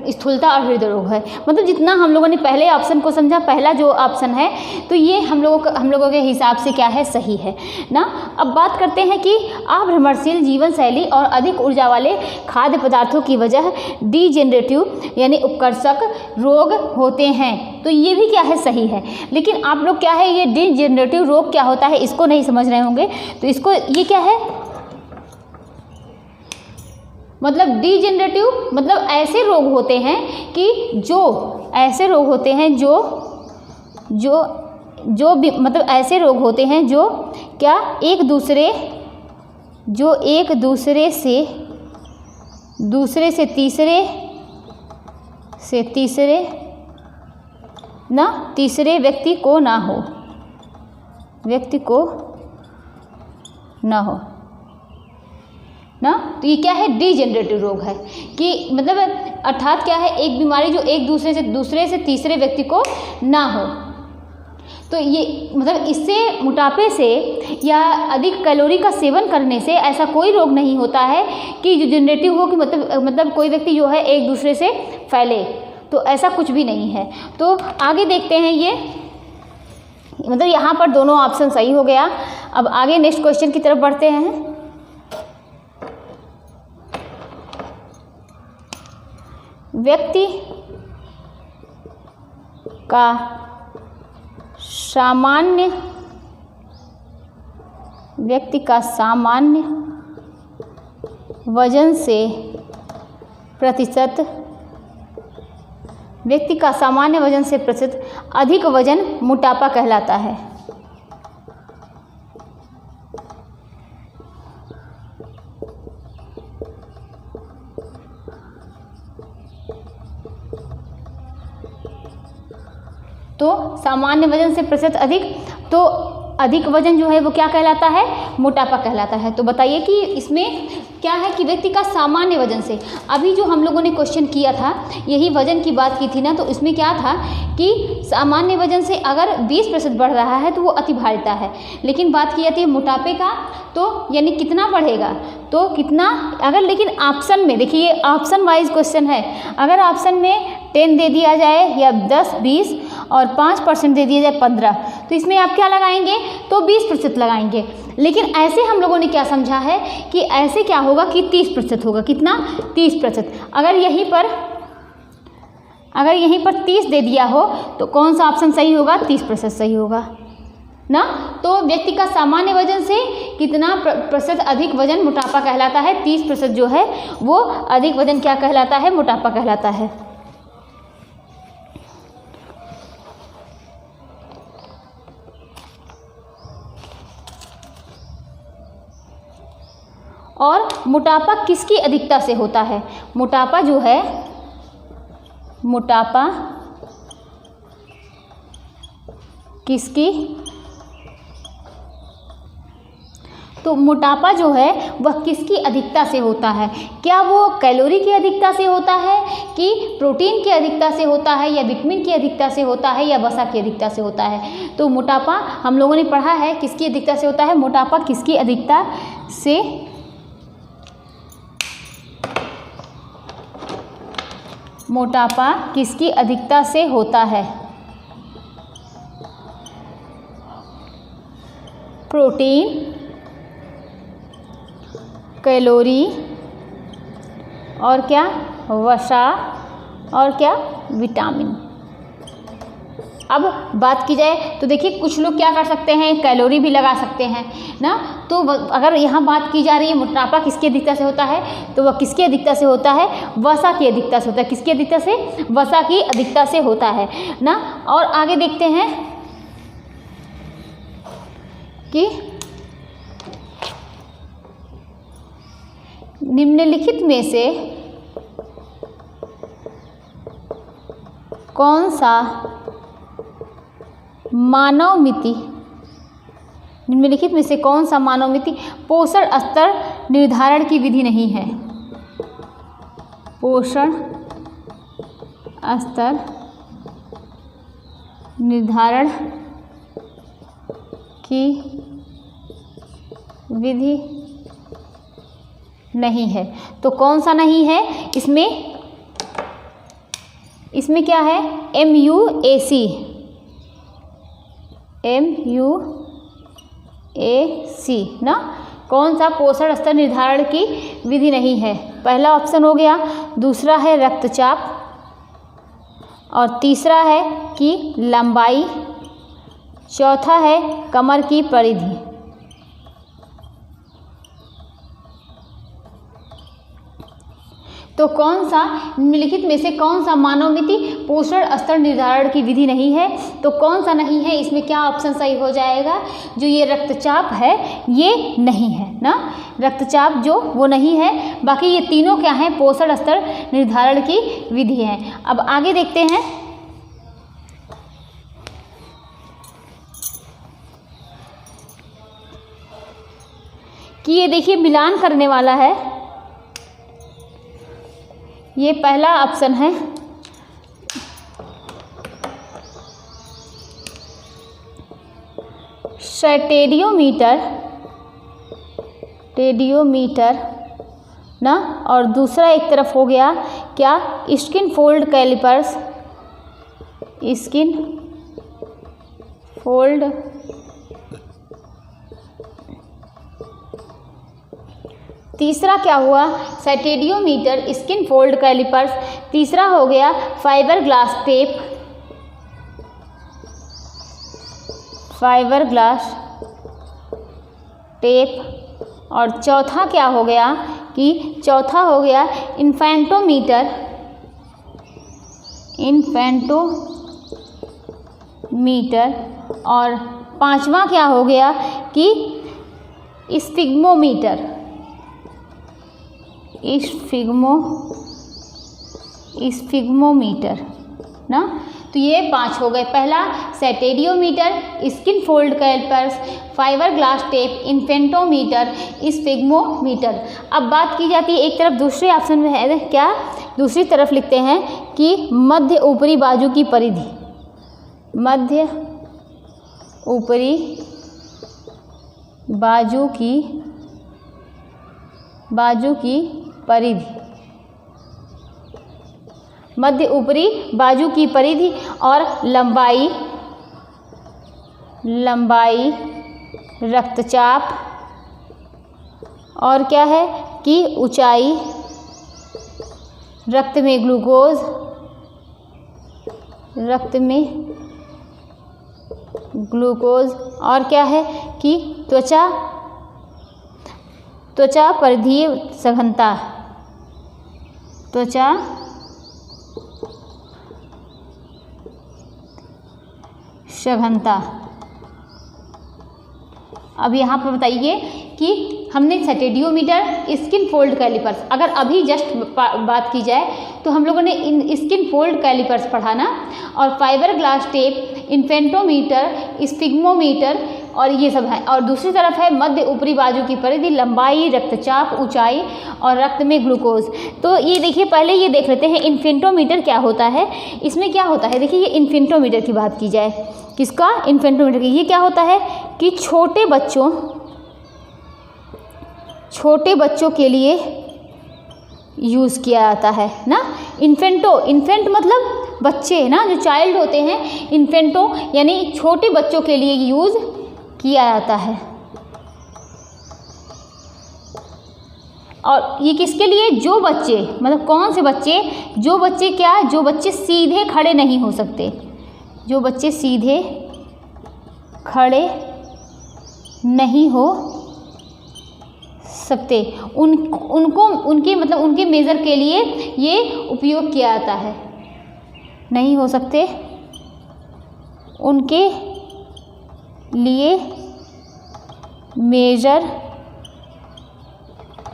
स्थूलता और हृदय रोग है। मतलब जितना हम लोगों ने पहले ऑप्शन को समझा, पहला जो ऑप्शन है, तो ये हम लोगों के हिसाब से क्या है, सही है ना। अब बात करते हैं कि अभ्रमणशील जीवन शैली और अधिक ऊर्जा वाले खाद्य पदार्थों की वजह डिजेनरेटिव यानी उपकर्षक रोग होते हैं, तो ये भी क्या है, सही है। लेकिन आप लोग क्या है, ये डिजेनरेटिव रोग क्या होता है इसको नहीं समझ रहे होंगे, तो इसको ये क्या है, मतलब डिजेनरेटिव मतलब ऐसे रोग होते हैं कि जो मतलब ऐसे रोग होते हैं जो क्या एक दूसरे से तीसरे व्यक्ति को ना हो ना। तो ये क्या है, डिजेनरेटिव रोग है कि मतलब अर्थात क्या है, एक बीमारी जो एक दूसरे से तीसरे व्यक्ति को ना हो। तो ये मतलब इससे, मोटापे से या अधिक कैलोरी का सेवन करने से ऐसा कोई रोग नहीं होता है कि जो जनरेटिव हो, कि मतलब कोई व्यक्ति जो है एक दूसरे से फैले, तो ऐसा कुछ भी नहीं है। तो आगे देखते हैं, ये मतलब यहाँ पर दोनों ऑप्शन सही हो गया। अब आगे नेक्स्ट क्वेश्चन की तरफ बढ़ते हैं। व्यक्ति का सामान्य वजन से प्रतिशत अधिक वजन मोटापा कहलाता है। तो सामान्य वजन से प्रतिशत अधिक, तो अधिक वजन जो है वो क्या कहलाता है, मोटापा कहलाता है। तो बताइए कि इसमें क्या है कि व्यक्ति का सामान्य वजन से, अभी जो हम लोगों ने क्वेश्चन किया था यही वजन की बात की थी ना, तो इसमें क्या था कि सामान्य वजन से अगर 20% बढ़ रहा है तो वो अतिभारिता है। लेकिन बात की जाती है मोटापे का, तो यानी कितना बढ़ेगा, तो कितना, अगर लेकिन ऑप्शन में देखिए, ये ऑप्शन वाइज क्वेश्चन है, अगर ऑप्शन में 10 दे दिया जाए या 10, 20 और 5% दे दिया जाए 15, तो इसमें आप क्या लगाएंगे, तो 20% लगाएंगे। लेकिन ऐसे हम लोगों ने क्या समझा है कि ऐसे क्या होगा कि 30% होगा, कितना, 30%। अगर यहीं पर 30 दे दिया हो तो कौन सा ऑप्शन सही होगा, 30% सही होगा ना। तो व्यक्ति का सामान्य वजन से कितना प्रतिशत अधिक वजन मोटापा कहलाता है, 30% जो है वो अधिक वजन क्या कहलाता है, मोटापा कहलाता है। और मोटापा किसकी अधिकता से होता है? मोटापा जो है, मोटापा किसकी, तो मोटापा जो है वह किसकी अधिकता से होता है? क्या वो कैलोरी की अधिकता से होता है कि प्रोटीन की अधिकता से होता है या विटामिन की अधिकता से होता है या वसा की अधिकता से होता है? तो मोटापा हम लोगों ने पढ़ा है किसकी अधिकता से होता है? मोटापा किसकी अधिकता से, मोटापा किसकी अधिकता से होता है? प्रोटीन, कैलोरी और क्या, वसा और क्या, विटामिन। अब बात की जाए तो देखिए कुछ लोग क्या कर सकते हैं, कैलोरी भी लगा सकते हैं ना। तो अगर यहाँ बात की जा रही है मोटापा किसकी अधिकता से होता है, तो वह किसकी अधिकता से होता है? वसा की अधिकता से होता है। किसकी अधिकता से? वसा की अधिकता से होता है ना। और आगे देखते हैं कि निम्नलिखित में से कौन सा मानव मिति, निम्नलिखित में से कौन सा मानव मिति पोषण स्तर निर्धारण की विधि नहीं है? पोषण स्तर निर्धारण की विधि नहीं है। तो कौन सा नहीं है? इसमें क्या है? MUAC, ना। कौन सा पोषण स्तर निर्धारण की विधि नहीं है? पहला ऑप्शन हो गया, दूसरा है रक्तचाप और तीसरा है कि लंबाई, चौथा है कमर की परिधि। तो कौन सा निम्नलिखित में से कौन सा मानव मिति पोषण स्तर निर्धारण की विधि नहीं है? तो कौन सा नहीं है, इसमें क्या ऑप्शन सही हो जाएगा? जो ये रक्तचाप है ये नहीं है ना, रक्तचाप जो वो नहीं है। बाकी ये तीनों क्या हैं? पोषण स्तर निर्धारण की विधि है। अब आगे देखते हैं कि ये देखिए मिलान करने वाला है। ये पहला ऑप्शन है, स्टेडियोमीटर, टेडियोमीटर ना, और दूसरा एक तरफ हो गया क्या? Skin fold calipers, skin fold तीसरा क्या हुआ? Stadiometer, skin fold calipers. तीसरा हो गया fibre glass tape, fibre glass tape. और चौथा क्या हो गया कि चौथा हो गया इन्फेंटोमीटर, इन्फेंटोमीटर। और पांचवा क्या हो गया कि स्फिग्मोमीटर, स्फिग्मोमीटर ना। तो ये 5 हो गए। पहला stadiometer, skin fold callipers, fibre glass tape, infantometer, sphygmomanometer. अब बात की जाती है एक तरफ, दूसरे ऑप्शन में है क्या? दूसरी तरफ लिखते हैं कि मध्य ऊपरी बाजू की परिधि, मध्य ऊपरी बाजू की परिधि, मध्य ऊपरी बाजू की परिधि। और लंबाई, रक्तचाप, और क्या है कि ऊंचाई, रक्त में ग्लूकोज, और क्या है कि त्वचा परिधीय सघनता, त्वचा सघनता। अब यहाँ पर बताइए कि हमने सेटेडियोमीटर, स्किन फोल्ड कैलिपर्स, अगर अभी जस्ट बात की जाए तो हम लोगों ने स्किन फोल्ड कैलिपर्स पढ़ा ना, और फाइबर ग्लास टेप, इन्फेंटोमीटर, स्फिग्मोमीटर और ये सब है। और दूसरी तरफ है मध्य ऊपरी बाजू की परिधि, लंबाई, रक्तचाप, ऊंचाई और रक्त में ग्लूकोज। तो ये देखिए, पहले ये देख लेते हैं इन्फेंटोमीटर क्या होता है। इसमें क्या होता है, देखिए ये इन्फेंटोमीटर की बात की जाए, किसका, इन्फेंटोमीटर की। ये क्या होता है कि छोटे बच्चों के लिए यूज़ किया जाता है ना। इन्फेंट मतलब बच्चे ना, जो चाइल्ड होते हैं, इन्फेंटो यानी छोटे बच्चों के लिए यूज़ किया जाता है। और ये किसके लिए, जो बच्चे, मतलब कौन से बच्चे, जो बच्चे क्या, जो बच्चे सीधे खड़े नहीं हो सकते, जो बच्चे सीधे खड़े नहीं हो सकते, उनके मेज़र के लिए ये उपयोग किया जाता है। नहीं हो सकते, उनके लिए मेजर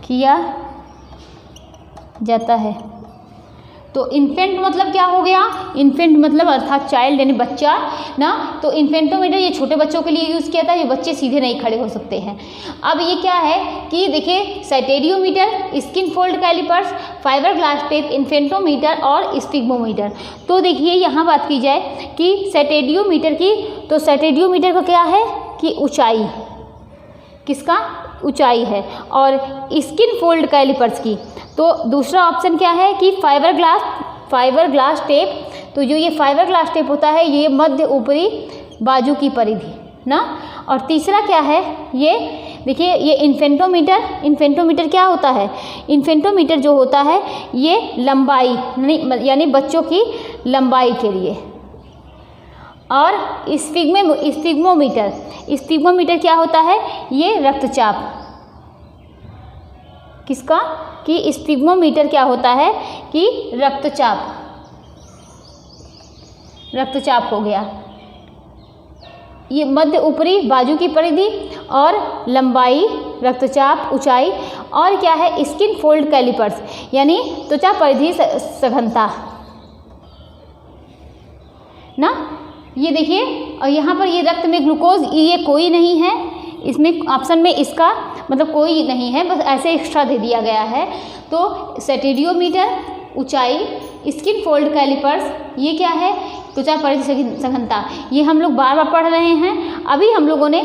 किया जाता है। तो इन्फेंट मतलब क्या हो गया, इन्फेंट मतलब अर्थात चाइल्ड यानी बच्चा ना। तो इन्फेंटोमीटर ये छोटे बच्चों के लिए यूज़ किया था, ये बच्चे सीधे नहीं खड़े हो सकते हैं। अब ये क्या है कि देखिए, stadiometer, skin fold callipers, fibre glass tape, infantometer और स्फिग्मोमीटर। तो देखिए यहाँ बात की जाए कि सेटेडियोमीटर की, तो सेटेडियोमीटर का क्या है कि ऊंचाई, किसका, ऊंचाई है। और स्किन फोल्ड कैलिपर्स की तो दूसरा ऑप्शन क्या है कि फाइबर ग्लास टेप। तो जो ये फाइबर ग्लास टेप होता है ये मध्य ऊपरी बाजू की परिधि ना। और तीसरा क्या है, ये देखिए, ये इन्फेंटोमीटर क्या होता है, इन्फेंटोमीटर जो होता है ये लंबाई यानी बच्चों की लंबाई के लिए। और स्फिग्मोमीटर क्या होता है, ये रक्तचाप, किसका, कि स्फिग्मोमीटर क्या होता है कि रक्तचाप हो गया। ये मध्य ऊपरी बाजू की परिधि और लंबाई, रक्तचाप, ऊंचाई। और क्या है, स्किन फोल्ड कैलिपर्स यानी त्वचा परिधि सघनता ना। ये देखिए, और यहाँ पर ये रक्त में ग्लूकोज, ये कोई नहीं है इसमें, ऑप्शन में इसका मतलब कोई नहीं है, बस ऐसे एक्स्ट्रा दे दिया गया है। तो सेटेडियोमीटर, ऊंचाई, स्किन फोल्ड कैलिपर्स, ये क्या है, त्वचा परिधि सघनता। ये हम लोग बार बार पढ़ रहे हैं। अभी हम लोगों ने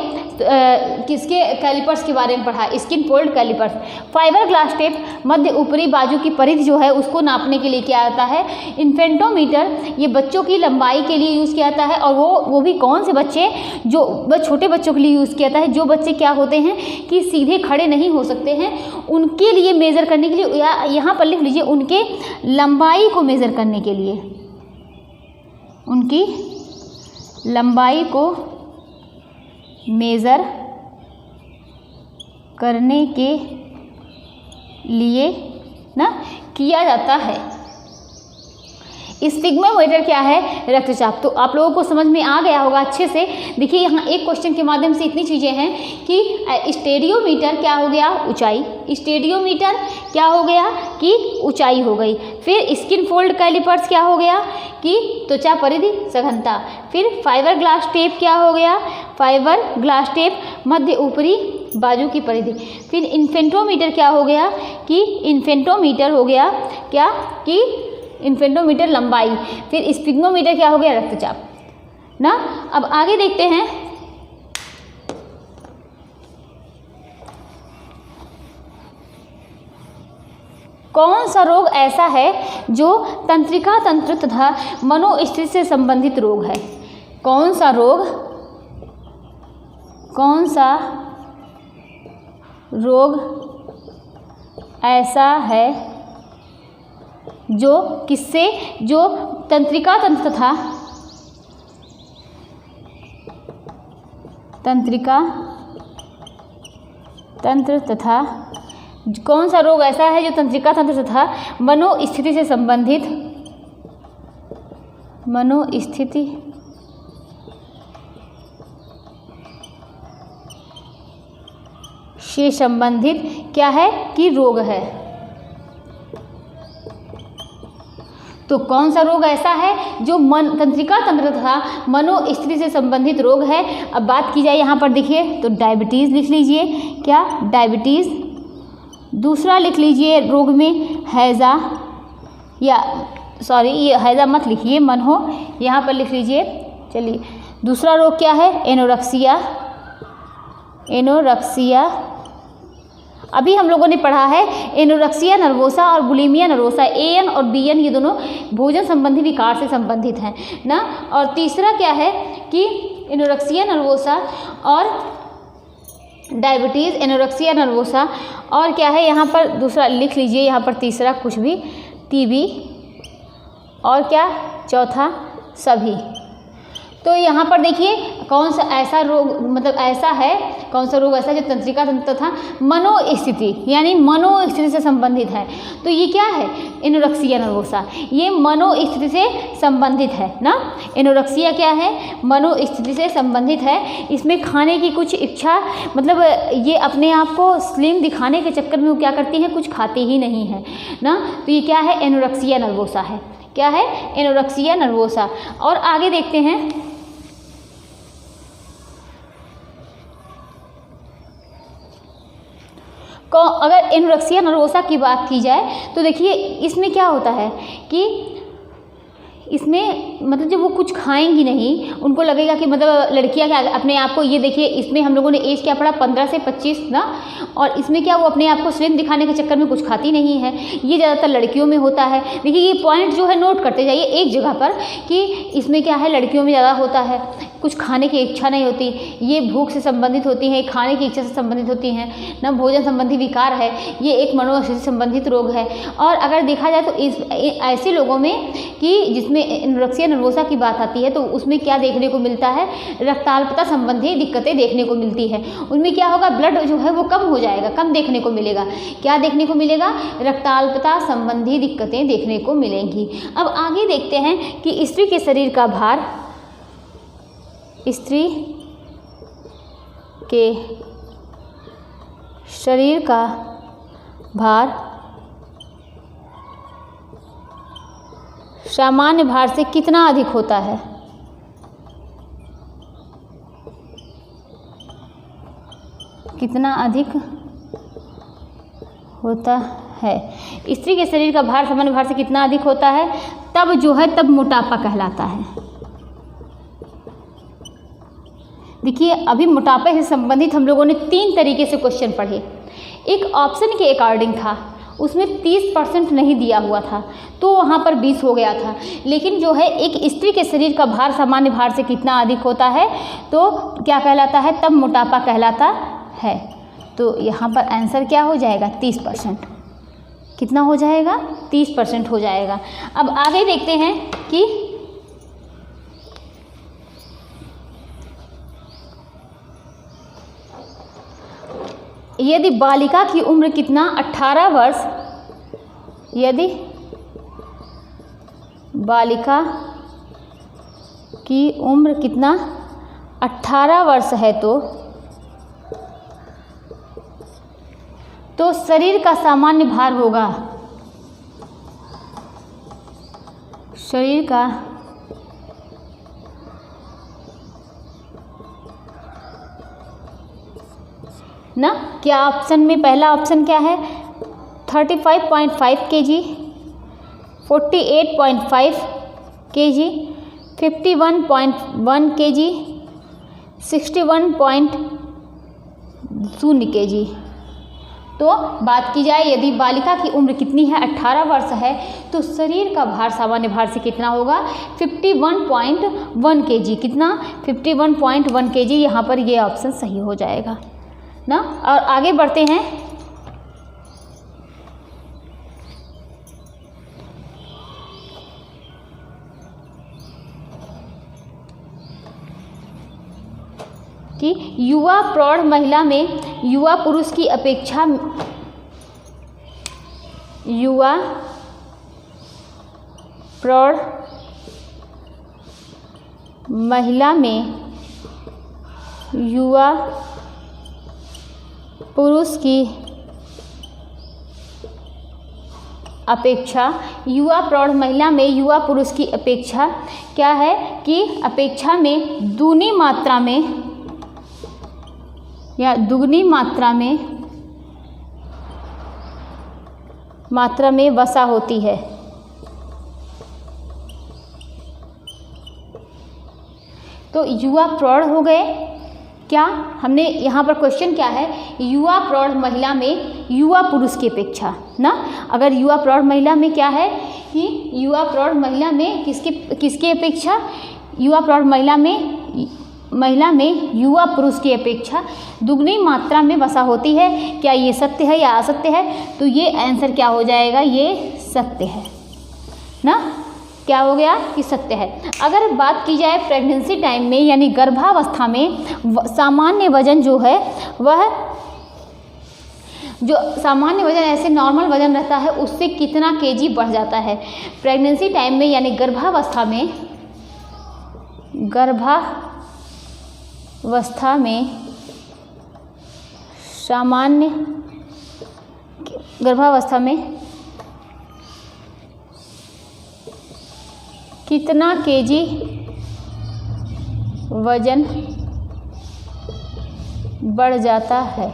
किसके कैलिपर्स के बारे में पढ़ा, skin fold callipers. Fibre glass tape मध्य ऊपरी बाजू की परिधि जो है उसको नापने के लिए किया जाता है। इन्फेंटोमीटर ये बच्चों की लंबाई के लिए यूज़ किया जाता है, और वो भी कौन से बच्चे, जो छोटे बच्चों के लिए यूज़ किया जाता है, जो बच्चे क्या होते हैं कि सीधे खड़े नहीं हो सकते हैं, उनके लिए मेज़र करने के लिए, या यहाँ पर लिख लीजिए, उनके लंबाई को मेज़र करने के लिए, उनकी लंबाई को मेज़र करने के लिए ना किया जाता है। स्फिग्मोमीटर क्या है, रक्तचाप। तो आप लोगों को समझ में आ गया होगा अच्छे से। देखिए यहाँ एक क्वेश्चन के माध्यम से इतनी चीज़ें हैं कि स्टेडियोमीटर क्या हो गया, ऊंचाई, स्टेडियोमीटर क्या हो गया कि ऊंचाई हो गई। फिर स्किन फोल्ड कैलिपर्स क्या हो गया कि त्वचा परिधि सघनता। फिर फाइबर ग्लास टेप क्या हो गया, फाइबर ग्लास टेप मध्य ऊपरी बाजू की परिधि। फिर इन्फेंटोमीटर क्या हो गया कि इन्फेंटोमीटर हो गया क्या कि इन्फेंटोमीटर लंबाई। फिर स्फिग्मोमीटर क्या हो गया, रक्तचाप ना। अब आगे देखते हैं, कौन सा रोग ऐसा है जो तंत्रिका तंत्र तथा मनोस्थिति से संबंधित रोग है। कौन सा रोग ऐसा है जो किससे, जो तंत्रिका तंत्र तथा कौन सा रोग ऐसा है जो तंत्रिका तंत्र तथा मनोस्थिति से से संबंधित क्या है कि रोग है। तो कौन सा रोग ऐसा है जो तंत्रिका तंत्र तथा मनोस्थिति से संबंधित रोग है। अब बात की जाए यहाँ पर देखिए तो डायबिटीज़ लिख लीजिए, क्या डायबिटीज़। दूसरा लिख लीजिए रोग में हैज़ा, या सॉरी ये हैज़ा मत लिखिए, मन हो यहाँ पर लिख लीजिए। चलिए दूसरा रोग क्या है, एनोरेक्सिया। एनोरेक्सिया अभी हम लोगों ने पढ़ा है एनोरेक्सिया नर्वोसा और बुलिमिया नर्वोसा, AN और BN ये दोनों भोजन संबंधी विकार से संबंधित हैं ना। और तीसरा क्या है कि एनोरेक्सिया नर्वोसा और डायबिटीज़, एनोरेक्सिया नर्वोसा, और क्या है यहाँ पर दूसरा लिख लीजिए यहाँ पर तीसरा कुछ भी, TB, और क्या चौथा सभी। तो यहाँ पर देखिए कौन सा ऐसा रोग, मतलब ऐसा है, कौन सा रोग ऐसा है जो तंत्रिका तंत्र तथा मनोस्थिति यानी मनोस्थिति से संबंधित है। तो ये क्या है, एनोरेक्सिया नर्वोसा, ये मनोस्थिति से संबंधित है ना। एनोरेक्सिया क्या है, मनोस्थिति से संबंधित है। इसमें खाने की कुछ इच्छा, मतलब ये अपने आप को स्लिम दिखाने के चक्कर में वो क्या करती हैं, कुछ खाती ही नहीं है ना। तो ये क्या है, एनोरेक्सिया नर्वोसा है। क्या है, एनोरेक्सिया नर्वोसा। और आगे देखते हैं, अगर एनोरेक्सिया नर्वोसा की बात की जाए तो देखिए इसमें क्या होता है कि इसमें मतलब जब वो कुछ खाएंगी नहीं, उनको लगेगा कि मतलब लड़कियां क्या अपने आप को, ये देखिए इसमें हम लोगों ने एज क्या पढ़ा, 15 से 25 ना। और इसमें क्या वो अपने आप को स्लिम दिखाने के चक्कर में कुछ खाती नहीं है। ये ज़्यादातर लड़कियों में होता है। देखिए ये पॉइंट जो है नोट करते जाइए एक जगह पर कि इसमें क्या है, लड़कियों में ज़्यादा होता है, कुछ खाने की इच्छा नहीं होती, ये भूख से संबंधित होती हैं, खाने की इच्छा से संबंधित होती हैं ना। भोजन संबंधी विकार है, ये एक मनोस्थिति संबंधित रोग है। और अगर देखा जाए तो इस ऐसे लोगों में कि जिसमें एनोरेक्सिया नर्वोसा की बात आती है तो उसमें क्या देखने को मिलता है, रक्ताल्पता संबंधी दिक्कतें देखने को मिलती है। उनमें क्या होगा, ब्लड जो है वो कम हो जाएगा, कम देखने को मिलेगा। क्या देखने को मिलेगा, रक्ताल्पता संबंधी दिक्कतें देखने को मिलेंगी। अब आगे देखते हैं कि स्त्री के शरीर का भार, स्त्री के शरीर का भार सामान्य भार से कितना अधिक होता है। कितना अधिक होता है, स्त्री के शरीर का भार सामान्य भार से कितना अधिक होता है, तब जो है तब मोटापा कहलाता है। देखिए अभी मोटापे से संबंधित हम लोगों ने 3 तरीके से क्वेश्चन पढ़े। एक ऑप्शन के अकॉर्डिंग था, उसमें 30% नहीं दिया हुआ था तो वहाँ पर 20 हो गया था। लेकिन जो है एक स्त्री के शरीर का भार सामान्य भार से कितना अधिक होता है तो क्या कहलाता है, तब मोटापा कहलाता है। तो यहाँ पर आंसर क्या हो जाएगा, 30%। कितना हो जाएगा, 30% हो जाएगा। अब आगे देखते हैं कि यदि बालिका की उम्र कितना, 18 वर्ष, यदि बालिका की उम्र कितना 18 वर्ष है तो शरीर का सामान्य भार होगा, शरीर का ना। क्या ऑप्शन में पहला ऑप्शन क्या है, 35.5 kg, 48.5 kg, 51.1 kg, 61.0 kg। तो बात की जाए यदि बालिका की उम्र कितनी है, 18 वर्ष है, तो शरीर का भार सामान्य भार से कितना होगा, 51.1 kg। कितना, 51.1 kg। यहाँ पर ये ऑप्शन सही हो जाएगा ना। और आगे बढ़ते हैं, कि युवा प्रौढ़ महिला में युवा पुरुष की अपेक्षा, युवा प्रौढ़ महिला में युवा पुरुष की अपेक्षा युवा प्रौढ़ महिला में युवा पुरुष की अपेक्षा क्या है कि अपेक्षा में दूनी मात्रा में या दुगनी मात्रा में वसा होती है। तो युवा प्रौढ़ हो गए, क्या हमने यहाँ पर क्वेश्चन क्या है, युवा प्रौढ़ महिला में युवा पुरुष की अपेक्षा ना। अगर युवा प्रौढ़ महिला में क्या है कि युवा प्रौढ़ महिला में किसकी अपेक्षा, युवा प्रौढ़ महिला में युवा पुरुष की अपेक्षा दुगनी मात्रा में वसा होती है। क्या ये सत्य है या असत्य है? तो ये आंसर क्या हो जाएगा, ये सत्य है ना। क्या हो गया कि सत्य है। अगर बात की जाए प्रेगनेंसी टाइम में यानी गर्भावस्था में सामान्य वजन जो है वह जो सामान्य वजन ऐसे नॉर्मल वजन रहता है उससे कितना केजी बढ़ जाता है। प्रेगनेंसी टाइम में यानी गर्भावस्था में सामान्य गर्भावस्था में कितना केजी वजन बढ़ जाता है।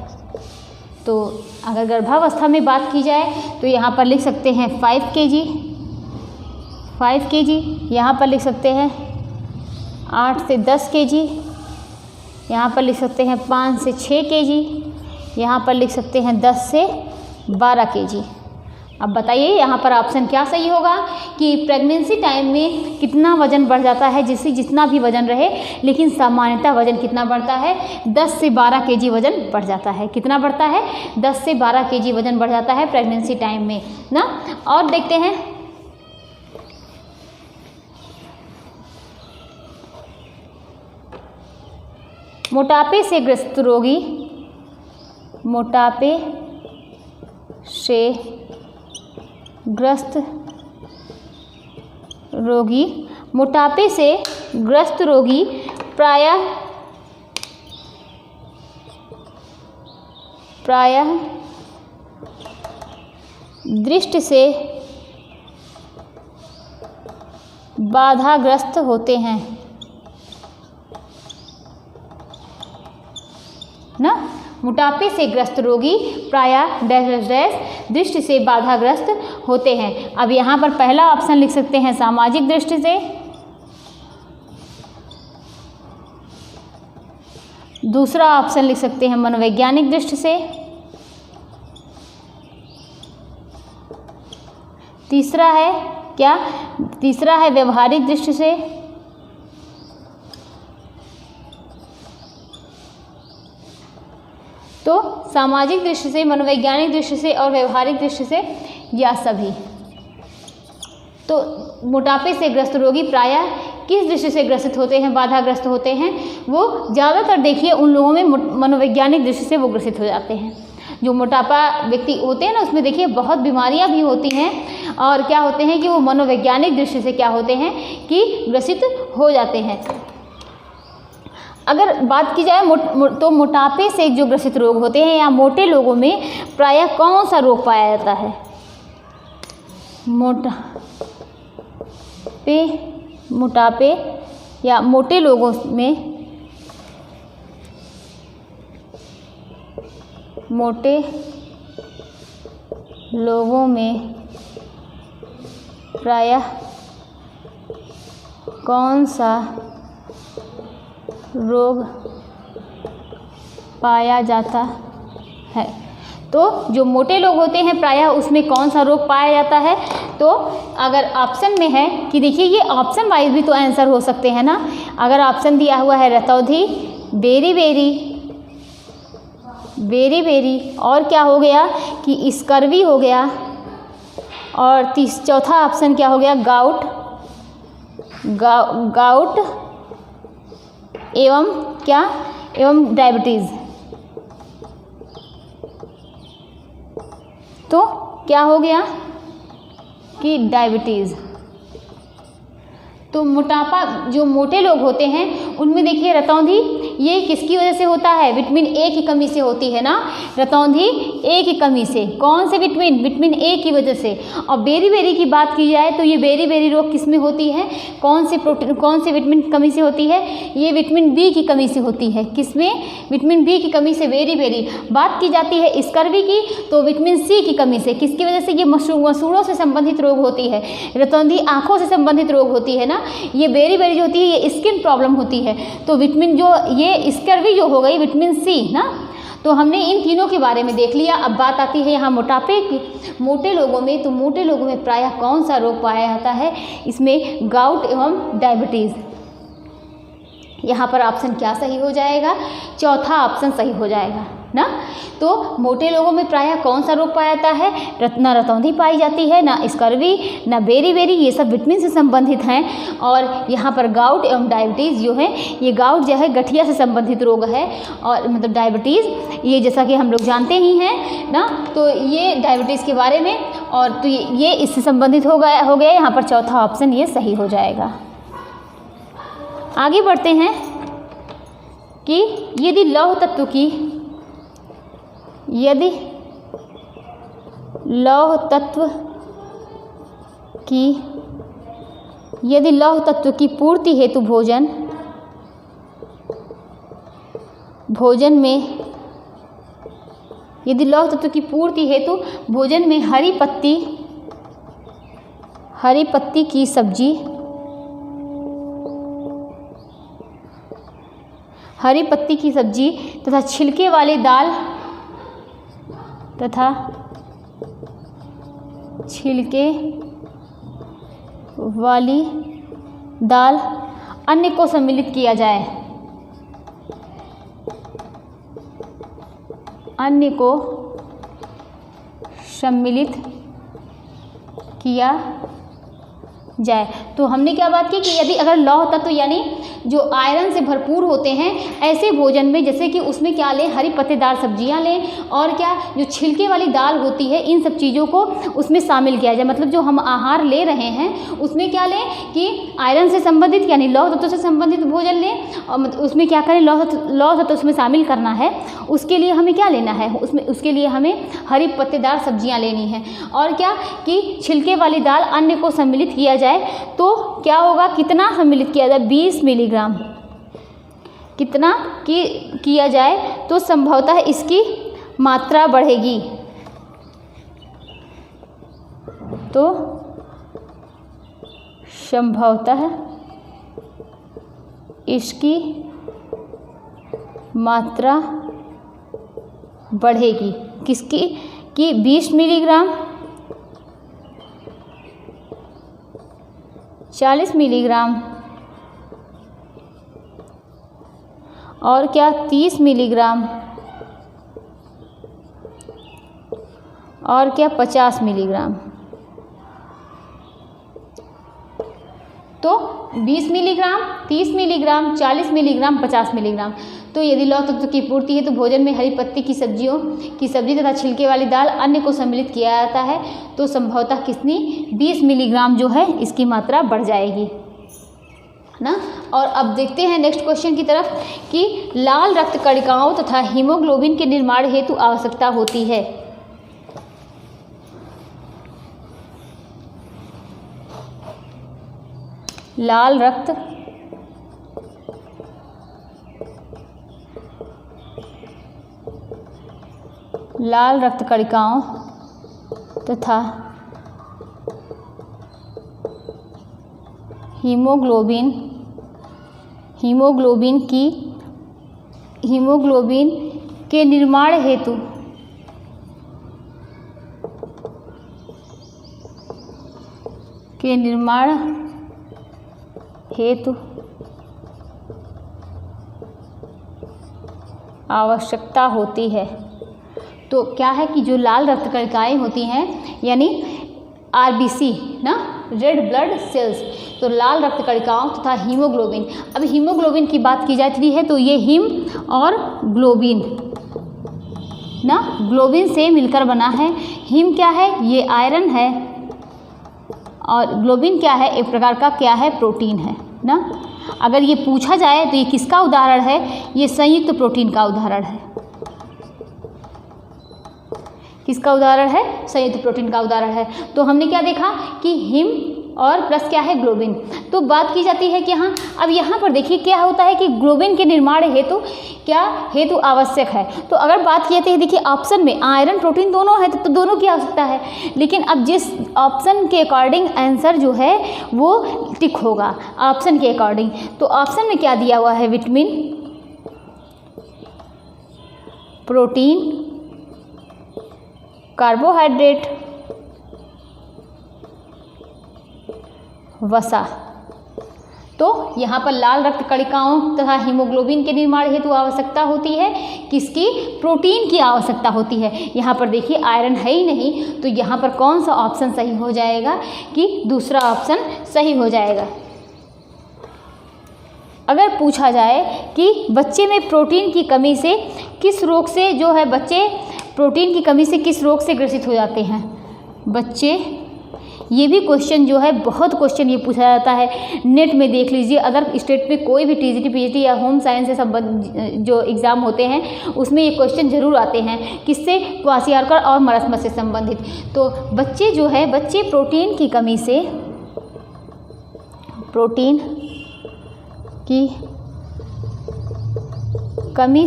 तो अगर गर्भावस्था में बात की जाए तो यहाँ पर लिख सकते हैं 5 केजी, यहाँ पर लिख सकते हैं 8 से 10 केजी, यहाँ पर लिख सकते हैं 5 से 6 केजी, यहाँ पर लिख सकते हैं 10 से 12 केजी। अब बताइए यहाँ पर ऑप्शन क्या सही होगा कि प्रेगनेंसी टाइम में कितना वजन बढ़ जाता है, जिससे जितना भी वजन रहे लेकिन सामान्यतः वजन कितना बढ़ता है, 10 से 12 केजी वजन बढ़ जाता है। कितना बढ़ता है, 10 से 12 केजी वजन बढ़ जाता है प्रेगनेंसी टाइम में ना। और देखते हैं मोटापे से ग्रस्त रोगी मोटापे से ग्रस्त रोगी प्रायः दृष्टि से बाधाग्रस्त होते हैं ना। मोटापे से ग्रस्त रोगी प्रायः दृष्टि से बाधाग्रस्त होते हैं। अब यहाँ पर पहला ऑप्शन लिख सकते हैं सामाजिक दृष्टि से, दूसरा ऑप्शन लिख सकते हैं मनोवैज्ञानिक दृष्टि से, तीसरा है व्यवहारिक दृष्टि से, तो सामाजिक दृष्टि से, मनोवैज्ञानिक दृष्टि से और व्यवहारिक दृष्टि से या सभी। तो मोटापे से ग्रस्त रोगी प्रायः किस दृष्टि से ग्रसित होते हैं, बाधाग्रस्त होते हैं? वो ज़्यादातर देखिए उन लोगों में मनोवैज्ञानिक दृष्टि से वो ग्रसित हो जाते हैं। जो मोटापा व्यक्ति होते हैं ना उसमें देखिए बहुत बीमारियां भी होती हैं और क्या होते हैं कि वो मनोवैज्ञानिक दृष्टि से क्या होते हैं कि ग्रसित हो जाते हैं। अगर बात की जाए तो मोटापे से जो ग्रसित रोग होते हैं या मोटे लोगों में प्रायः कौन सा रोग पाया जाता है? मोटापे या मोटे लोगों में प्रायः कौन सा रोग पाया जाता है? तो जो मोटे लोग होते हैं प्रायः उसमें कौन सा रोग पाया जाता है? तो अगर ऑप्शन में है कि देखिए ये ऑप्शन वाइज भी तो आंसर हो सकते हैं ना। अगर ऑप्शन दिया हुआ है रतौंधी, बेरी और क्या हो गया कि स्कर्वी हो गया, और चौथा ऑप्शन क्या हो गया, गाउट एवं डायबिटीज़। तो क्या हो गया कि डायबिटीज़। तो मोटापा जो मोटे लोग होते हैं उनमें देखिए रतौंधी ये किसकी वजह से होता है? विटामिन ए की कमी से होती है ना, रतौंधी ए की कमी से। कौन से विटामिन? विटामिन ए की वजह से। और बेरी की बात की जाए तो ये बेरी रोग किस में होती है? कौन से प्रोटीन, कौन से विटामिन की कमी से होती है? ये विटामिन बी की कमी से होती है। किसमें? विटामिन बी की कमी से बेरी। बात की जाती है स्कर्वी की तो विटामिन सी की कमी से। किसकी वजह से? ये मसूड़ों से संबंधित रोग होती है, रतौंधी आँखों से संबंधित रोग होती है ना। ये बेरी जो होती है ये स्किन प्रॉब्लम होती है। तो विटामिन जो ये स्कर्वी जो हो गई विटामिन सी ना। तो हमने इन तीनों के बारे में देख लिया। अब बात आती है यहाँ मोटापे की। मोटे लोगों में, तो मोटे लोगों में प्रायः कौन सा रोग पाया जाता है? इसमें गाउट एवं डायबिटीज़। यहाँ पर ऑप्शन क्या सही हो जाएगा? चौथा ऑप्शन सही हो जाएगा ना। तो मोटे लोगों में प्रायः कौन सा रोग पाया जाता है? ना रतौंधी पाई जाती है, ना स्कर्वी, ना बेरी, ये सब विटामिन से संबंधित हैं। और यहाँ पर गाउट एवं डायबिटीज़ जो है, ये गाउट जो है गठिया से संबंधित रोग है, और मतलब डायबिटीज़ ये जैसा कि हम लोग जानते ही हैं ना। तो ये डायबिटीज़ के बारे में, और तो ये इससे संबंधित हो गया। यहाँ पर चौथा ऑप्शन ये सही हो जाएगा। आगे बढ़ते हैं कि यदि लौह तत्व की पूर्ति हेतु भोजन में हरी पत्ती की सब्जी, तथा छिलके वाली दाल अन्य को सम्मिलित किया जाए। तो हमने क्या बात की कि यदि अगर लौह तत्व यानी जो आयरन से भरपूर होते हैं ऐसे भोजन में, जैसे कि उसमें क्या लें? हरी पत्तेदार सब्जियां लें, और क्या जो छिलके वाली दाल होती है, इन सब चीज़ों को उसमें शामिल किया जाए। मतलब जो हम आहार ले रहे हैं उसमें क्या लें कि आयरन से संबंधित यानी लौह तत्व से संबंधित भोजन लें, और उसमें क्या करें? लौह तत्व उसमें शामिल करना है। उसके लिए हमें क्या लेना है? उसके लिए हमें हरी पत्तेदार सब्जियाँ लेनी हैं, और क्या कि छिलके वाली दाल अन्य को सम्मिलित किया जाए। तो क्या होगा? कितना सम्मिलित किया जाए? 20 मिलीग्राम। कितना किया जाए तो संभवतः इसकी मात्रा बढ़ेगी? तो संभवतः इसकी मात्रा बढ़ेगी। किसकी? कि 20 मिलीग्राम, 40 मिलीग्राम, और क्या 30 मिलीग्राम, और क्या 50 मिलीग्राम। तो 20 मिलीग्राम, 30 मिलीग्राम, 40 मिलीग्राम, 50 मिलीग्राम। तो यदि लौह तत्व की पूर्ति है तो भोजन में हरी पत्ती की सब्जी तथा छिलके वाली दाल अन्य को सम्मिलित किया जाता है। तो संभवतः कितनी? 20 मिलीग्राम जो है इसकी मात्रा बढ़ जाएगी ना। और अब देखते हैं नेक्स्ट क्वेश्चन की तरफ कि लाल रक्त कणिकाओं तथा हीमोग्लोबिन के निर्माण हेतु आवश्यकता होती है। लाल रक्त कणिकाओं तथा हीमोग्लोबिन के निर्माण हेतु आवश्यकता होती है। तो क्या है कि जो लाल रक्त कणिकाएँ होती हैं यानी आरबीसी ना, रेड ब्लड सेल्स, तो लाल रक्त कणिकाओं तथा हीमोग्लोबिन। अब हीमोग्लोबिन की बात की जाती है तो ये हीम और ग्लोबिन ना, ग्लोबिन से मिलकर बना है। हीम क्या है? ये आयरन है, और ग्लोबिन क्या है? एक प्रकार का क्या है? प्रोटीन है ना। अगर ये पूछा जाए तो ये किसका उदाहरण है? ये संयुक्त प्रोटीन का उदाहरण है। किसका उदाहरण है? संयुक्त प्रोटीन का उदाहरण है। तो हमने क्या देखा कि हिम और प्लस क्या है? ग्लोबिन। तो बात की जाती है कि हाँ, अब यहाँ पर देखिए क्या होता है कि ग्लोबिन के निर्माण हेतु क्या हेतु आवश्यक है। तो अगर बात की जाती है, देखिए ऑप्शन में आयरन प्रोटीन दोनों है तो दोनों की आवश्यकता है, लेकिन अब जिस ऑप्शन के अकॉर्डिंग आंसर जो है वो टिक होगा ऑप्शन के अकॉर्डिंग। तो ऑप्शन में क्या दिया हुआ है? विटामिन, प्रोटीन, कार्बोहाइड्रेट, वसा। तो यहाँ पर लाल रक्त कणिकाओं तथा हीमोग्लोबिन के निर्माण हेतु आवश्यकता होती है किसकी? प्रोटीन की आवश्यकता होती है। यहाँ पर देखिए आयरन है ही नहीं, तो यहाँ पर कौन सा ऑप्शन सही हो जाएगा? कि दूसरा ऑप्शन सही हो जाएगा। अगर पूछा जाए कि बच्चे में प्रोटीन की कमी से किस रोग से जो है बच्चे प्रोटीन की कमी से किस रोग से ग्रसित हो जाते हैं बच्चे, ये भी क्वेश्चन जो है बहुत क्वेश्चन ये पूछा जाता है। नेट में देख लीजिए, अदर स्टेट में कोई भी टीजीटी पीजीटी या होम साइंस से संबंध जो एग्ज़ाम होते हैं उसमें ये क्वेश्चन जरूर आते हैं। किससे? क्वासियारकर और मरस्मस से संबंधित। तो बच्चे जो है बच्चे प्रोटीन की कमी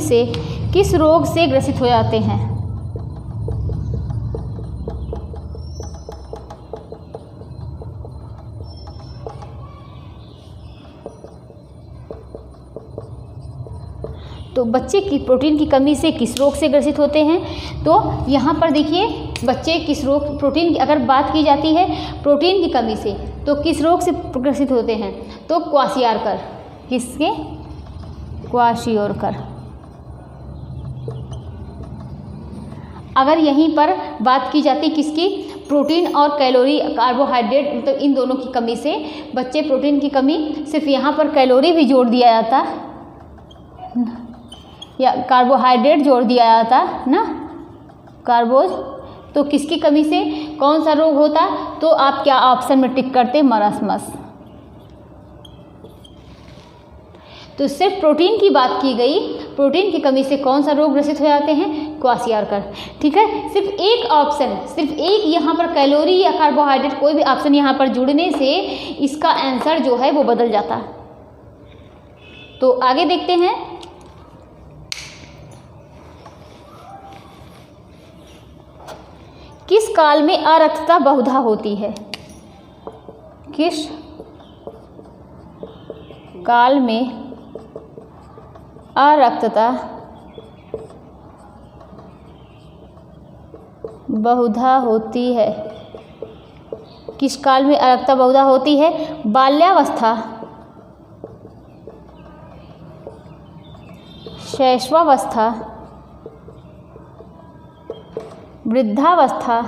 से किस रोग से ग्रसित हो जाते हैं? तो बच्चे की प्रोटीन की कमी से किस रोग से ग्रसित होते हैं? तो यहाँ पर देखिए बच्चे किस रोग प्रोटीन की अगर बात की जाती है प्रोटीन की कमी से तो किस रोग से ग्रसित होते हैं? तो क्वासियारकर। किसके? क्वाशियोरकर। अगर यहीं पर बात की जाती किसकी? प्रोटीन और कैलोरी कार्बोहाइड्रेट मतलब इन दोनों की कमी से बच्चे प्रोटीन की कमी, सिर्फ यहाँ पर कैलोरी भी जोड़ दिया जाता या कार्बोहाइड्रेट जोड़ दिया जाता ना, कार्बोज, तो किसकी कमी से कौन सा रोग होता? तो आप क्या ऑप्शन में टिक करते? मरस्मस। तो सिर्फ प्रोटीन की बात की गई, प्रोटीन की कमी से कौन सा रोग ग्रसित हो जाते हैं? क्वासियारकर। ठीक है, सिर्फ एक ऑप्शन, सिर्फ एक यहाँ पर कैलोरी या कार्बोहाइड्रेट कोई भी ऑप्शन यहाँ पर जुड़ने से इसका आंसर जो है वो बदल जाता। तो आगे देखते हैं। किस काल में अरक्तता बहुधा होती है? किस काल में अरक्तता बहुधा होती है? किस काल में अरक्तता बहुधा होती है? बाल्यावस्था, शैशवावस्था, वृद्धावस्था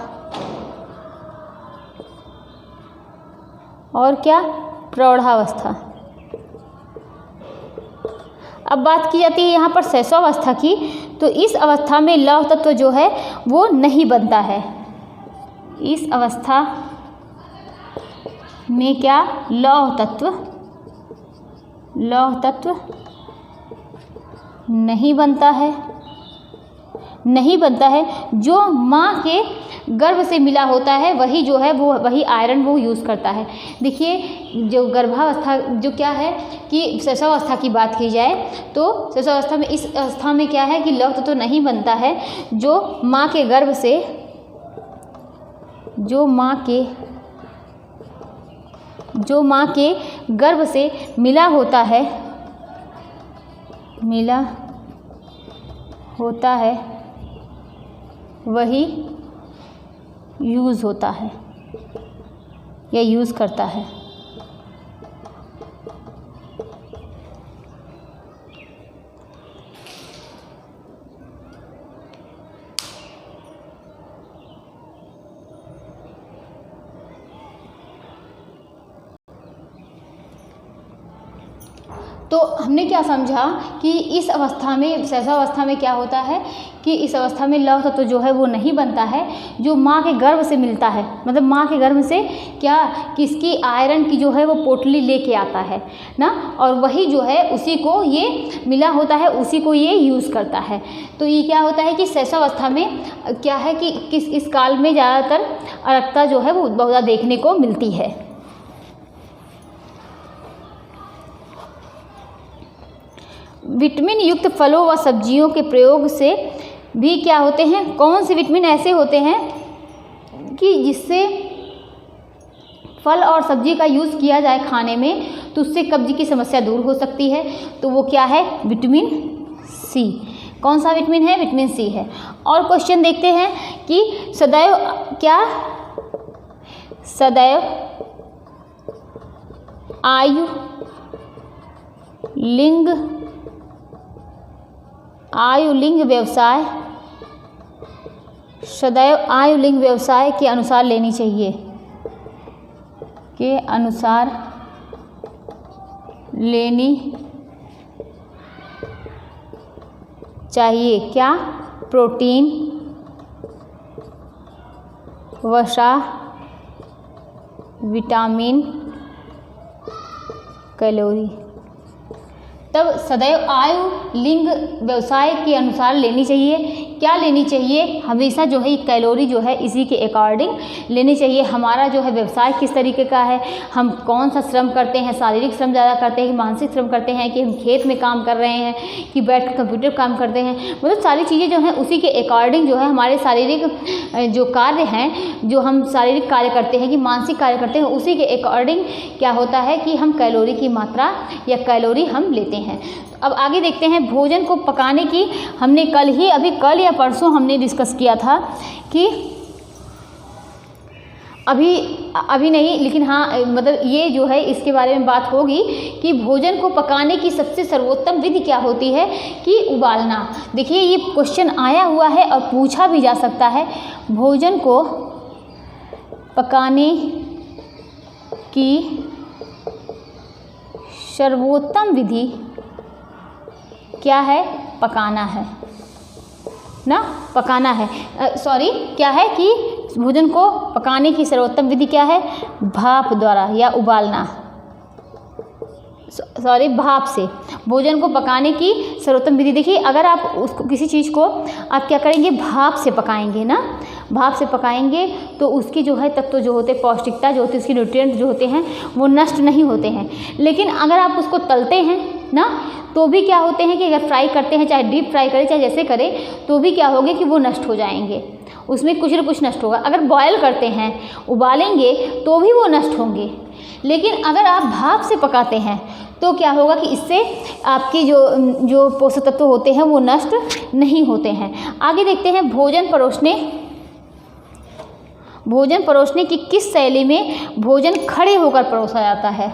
और क्या? प्रौढ़ावस्था। अब बात की जाती है यहाँ पर शैशवावस्था की, तो इस अवस्था में लौह तत्व जो है वो नहीं बनता है। इस अवस्था में क्या? लौह तत्व नहीं बनता है। जो माँ के गर्भ से मिला होता है वही जो है वो वही आयरन वो यूज़ करता है। देखिए जो गर्भावस्था जो क्या है कि शैशवावस्था की बात की जाए तो शैशवावस्था में इस अवस्था में क्या है कि लौह तत्व तो नहीं बनता है। जो माँ के गर्भ से जो माँ के गर्भ से मिला होता है वही यूज़ होता है या यूज़ करता है। तो हमने क्या समझा कि इस अवस्था में, शैशवावस्था में क्या होता है कि इस अवस्था में लौह तत्व जो है वो नहीं बनता है, जो माँ के गर्भ से मिलता है, मतलब माँ के गर्भ से क्या किसकी आयरन की जो है वो पोटली लेके आता है ना, और वही जो है उसी को ये मिला होता है, उसी को ये यूज़ करता है। तो ये क्या होता है कि शैशवावस्था में क्या है कि इस काल में ज़्यादातर अरक्ता जो है वो बहुत देखने को मिलती है। विटामिन युक्त फलों व सब्जियों के प्रयोग से भी क्या होते हैं, कौन से विटामिन ऐसे होते हैं कि जिससे फल और सब्जी का यूज़ किया जाए खाने में तो उससे कब्ज की समस्या दूर हो सकती है। तो वो क्या है, विटामिन सी। कौन सा विटामिन है, विटामिन सी है। और क्वेश्चन देखते हैं कि सदैव क्या, सदैव आयु लिंग व्यवसाय, सदैव आयु लिंग व्यवसाय के अनुसार लेनी चाहिए, के अनुसार लेनी चाहिए। क्या, प्रोटीन, वसा, विटामिन, कैलोरी। तब सदैव आयु लिंग व्यवसाय के अनुसार लेनी चाहिए। क्या लेनी चाहिए, हमेशा जो है कैलोरी जो है इसी के अकॉर्डिंग लेनी चाहिए। हमारा जो है व्यवसाय किस तरीके का है, हम कौन सा श्रम करते हैं, शारीरिक श्रम ज़्यादा करते हैं कि मानसिक श्रम करते हैं, कि हम खेत में काम कर रहे हैं कि बैठ कर कंप्यूटर काम करते हैं, मतलब सारी चीज़ें जो हैं उसी के अकॉर्डिंग जो है हमारे शारीरिक जो कार्य हैं, जो हम शारीरिक कार्य करते हैं कि मानसिक कार्य करते हैं, उसी के अकॉर्डिंग क्या होता है कि हम कैलोरी की मात्रा या कैलोरी हम लेते हैं। अब आगे देखते हैं भोजन को पकाने की। हमने कल या परसों हमने डिस्कस किया था कि अभी नहीं, लेकिन हाँ मतलब ये जो है इसके बारे में बात होगी कि भोजन को पकाने की सबसे सर्वोत्तम विधि क्या होती है कि उबालना। देखिए ये क्वेश्चन आया हुआ है और पूछा भी जा सकता है। भोजन को पकाने की सर्वोत्तम विधि क्या है, पकाना है ना, पकाना है। क्या है कि भोजन को पकाने की सर्वोत्तम विधि क्या है, भाप द्वारा या उबालना, भाप से भोजन को पकाने की सर्वोत्तम विधि। देखिए अगर आप उसको किसी चीज़ को आप क्या करेंगे, भाप से पकाएंगे ना, भाप से पकाएंगे तो उसकी जो है तत्व जो होते, पौष्टिकता जो होती है, उसकी न्यूट्रिएंट जो होते हैं वो नष्ट नहीं होते हैं। लेकिन अगर आप उसको तलते हैं ना तो भी क्या होते हैं कि अगर फ्राई करते हैं, चाहे डीप फ्राई करें चाहे जैसे करें, तो भी क्या होगा कि वो नष्ट हो जाएंगे, उसमें कुछ न कुछ नष्ट होगा। अगर बॉयल करते हैं, उबालेंगे तो भी वो नष्ट होंगे। लेकिन अगर आप भाप से पकाते हैं तो क्या होगा कि इससे आपके जो पोषक तत्व होते हैं वो नष्ट नहीं होते हैं। आगे देखते हैं भोजन परोसने की किस शैली में भोजन खड़े होकर परोसा जाता है।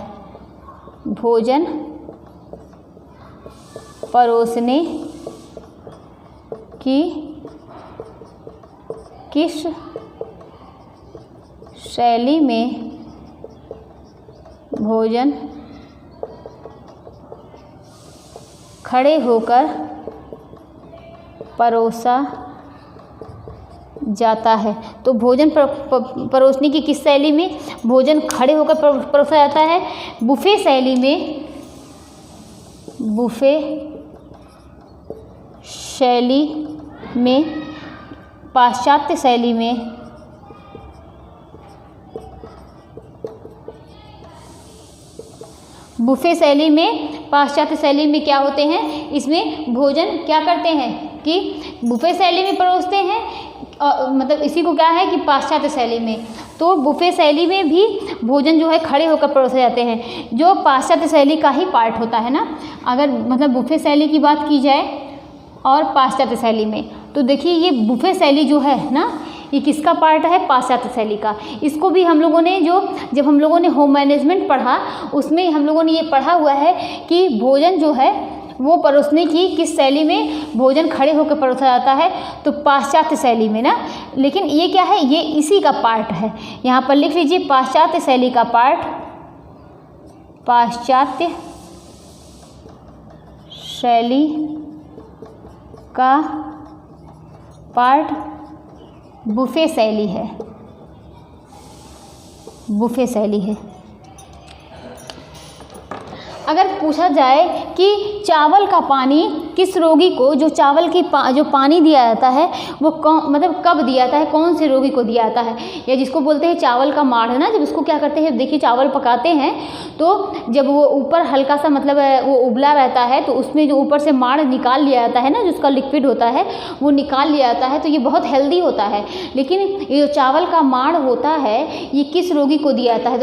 भोजन परोसने की किस शैली में भोजन खड़े होकर परोसा जाता है। तो भोजन परोसने की किस शैली में भोजन खड़े होकर परोसा जाता है, बुफे शैली में, बुफे शैली में, पाश्चात्य शैली में, बुफे शैली में, पाश्चात्य शैली में क्या होते हैं, इसमें भोजन क्या करते हैं कि बुफे शैली में परोसते हैं, मतलब इसी को क्या है कि पाश्चात्य शैली में। तो बुफे शैली में भी भोजन जो है खड़े होकर परोसे जाते हैं, जो पाश्चात्य शैली का ही पार्ट होता है ना। अगर मतलब बुफे शैली की बात की जाए और पाश्चात्य शैली में, तो देखिए ये बुफे शैली जो है ना, ये किसका पार्ट है, पाश्चात्य शैली का। इसको भी हम लोगों ने जब हम लोगों ने होम मैनेजमेंट पढ़ा उसमें हम लोगों ने ये पढ़ा हुआ है कि भोजन जो है वो परोसने की किस शैली में भोजन खड़े होकर परोसा जाता है, तो पाश्चात्य शैली में ना। लेकिन ये क्या है, ये इसी का पार्ट है, यहाँ पर लिख लीजिए पाश्चात्य शैली का पार्ट, पाश्चात्य शैली का पार्ट बुफे शैली है। बुफे शैली है। अगर पूछा जाए कि चावल का पानी किस रोगी को, जो चावल की जो पानी दिया जाता है वो मतलब कब दिया जाता है, कौन से रोगी को दिया जाता है, या जिसको बोलते हैं चावल का माढ़ है ना, जब उसको क्या करते हैं, देखिए चावल पकाते हैं तो जब वो ऊपर हल्का सा मतलब वो उबला रहता है तो उसमें जो ऊपर से माढ़ निकाल लिया जाता है ना, जो उसका लिक्विड होता है वो निकाल लिया जाता है, तो ये बहुत हेल्दी होता है। लेकिन ये जो चावल का माढ़ होता है ये किस रोगी को दिया जाता है? तो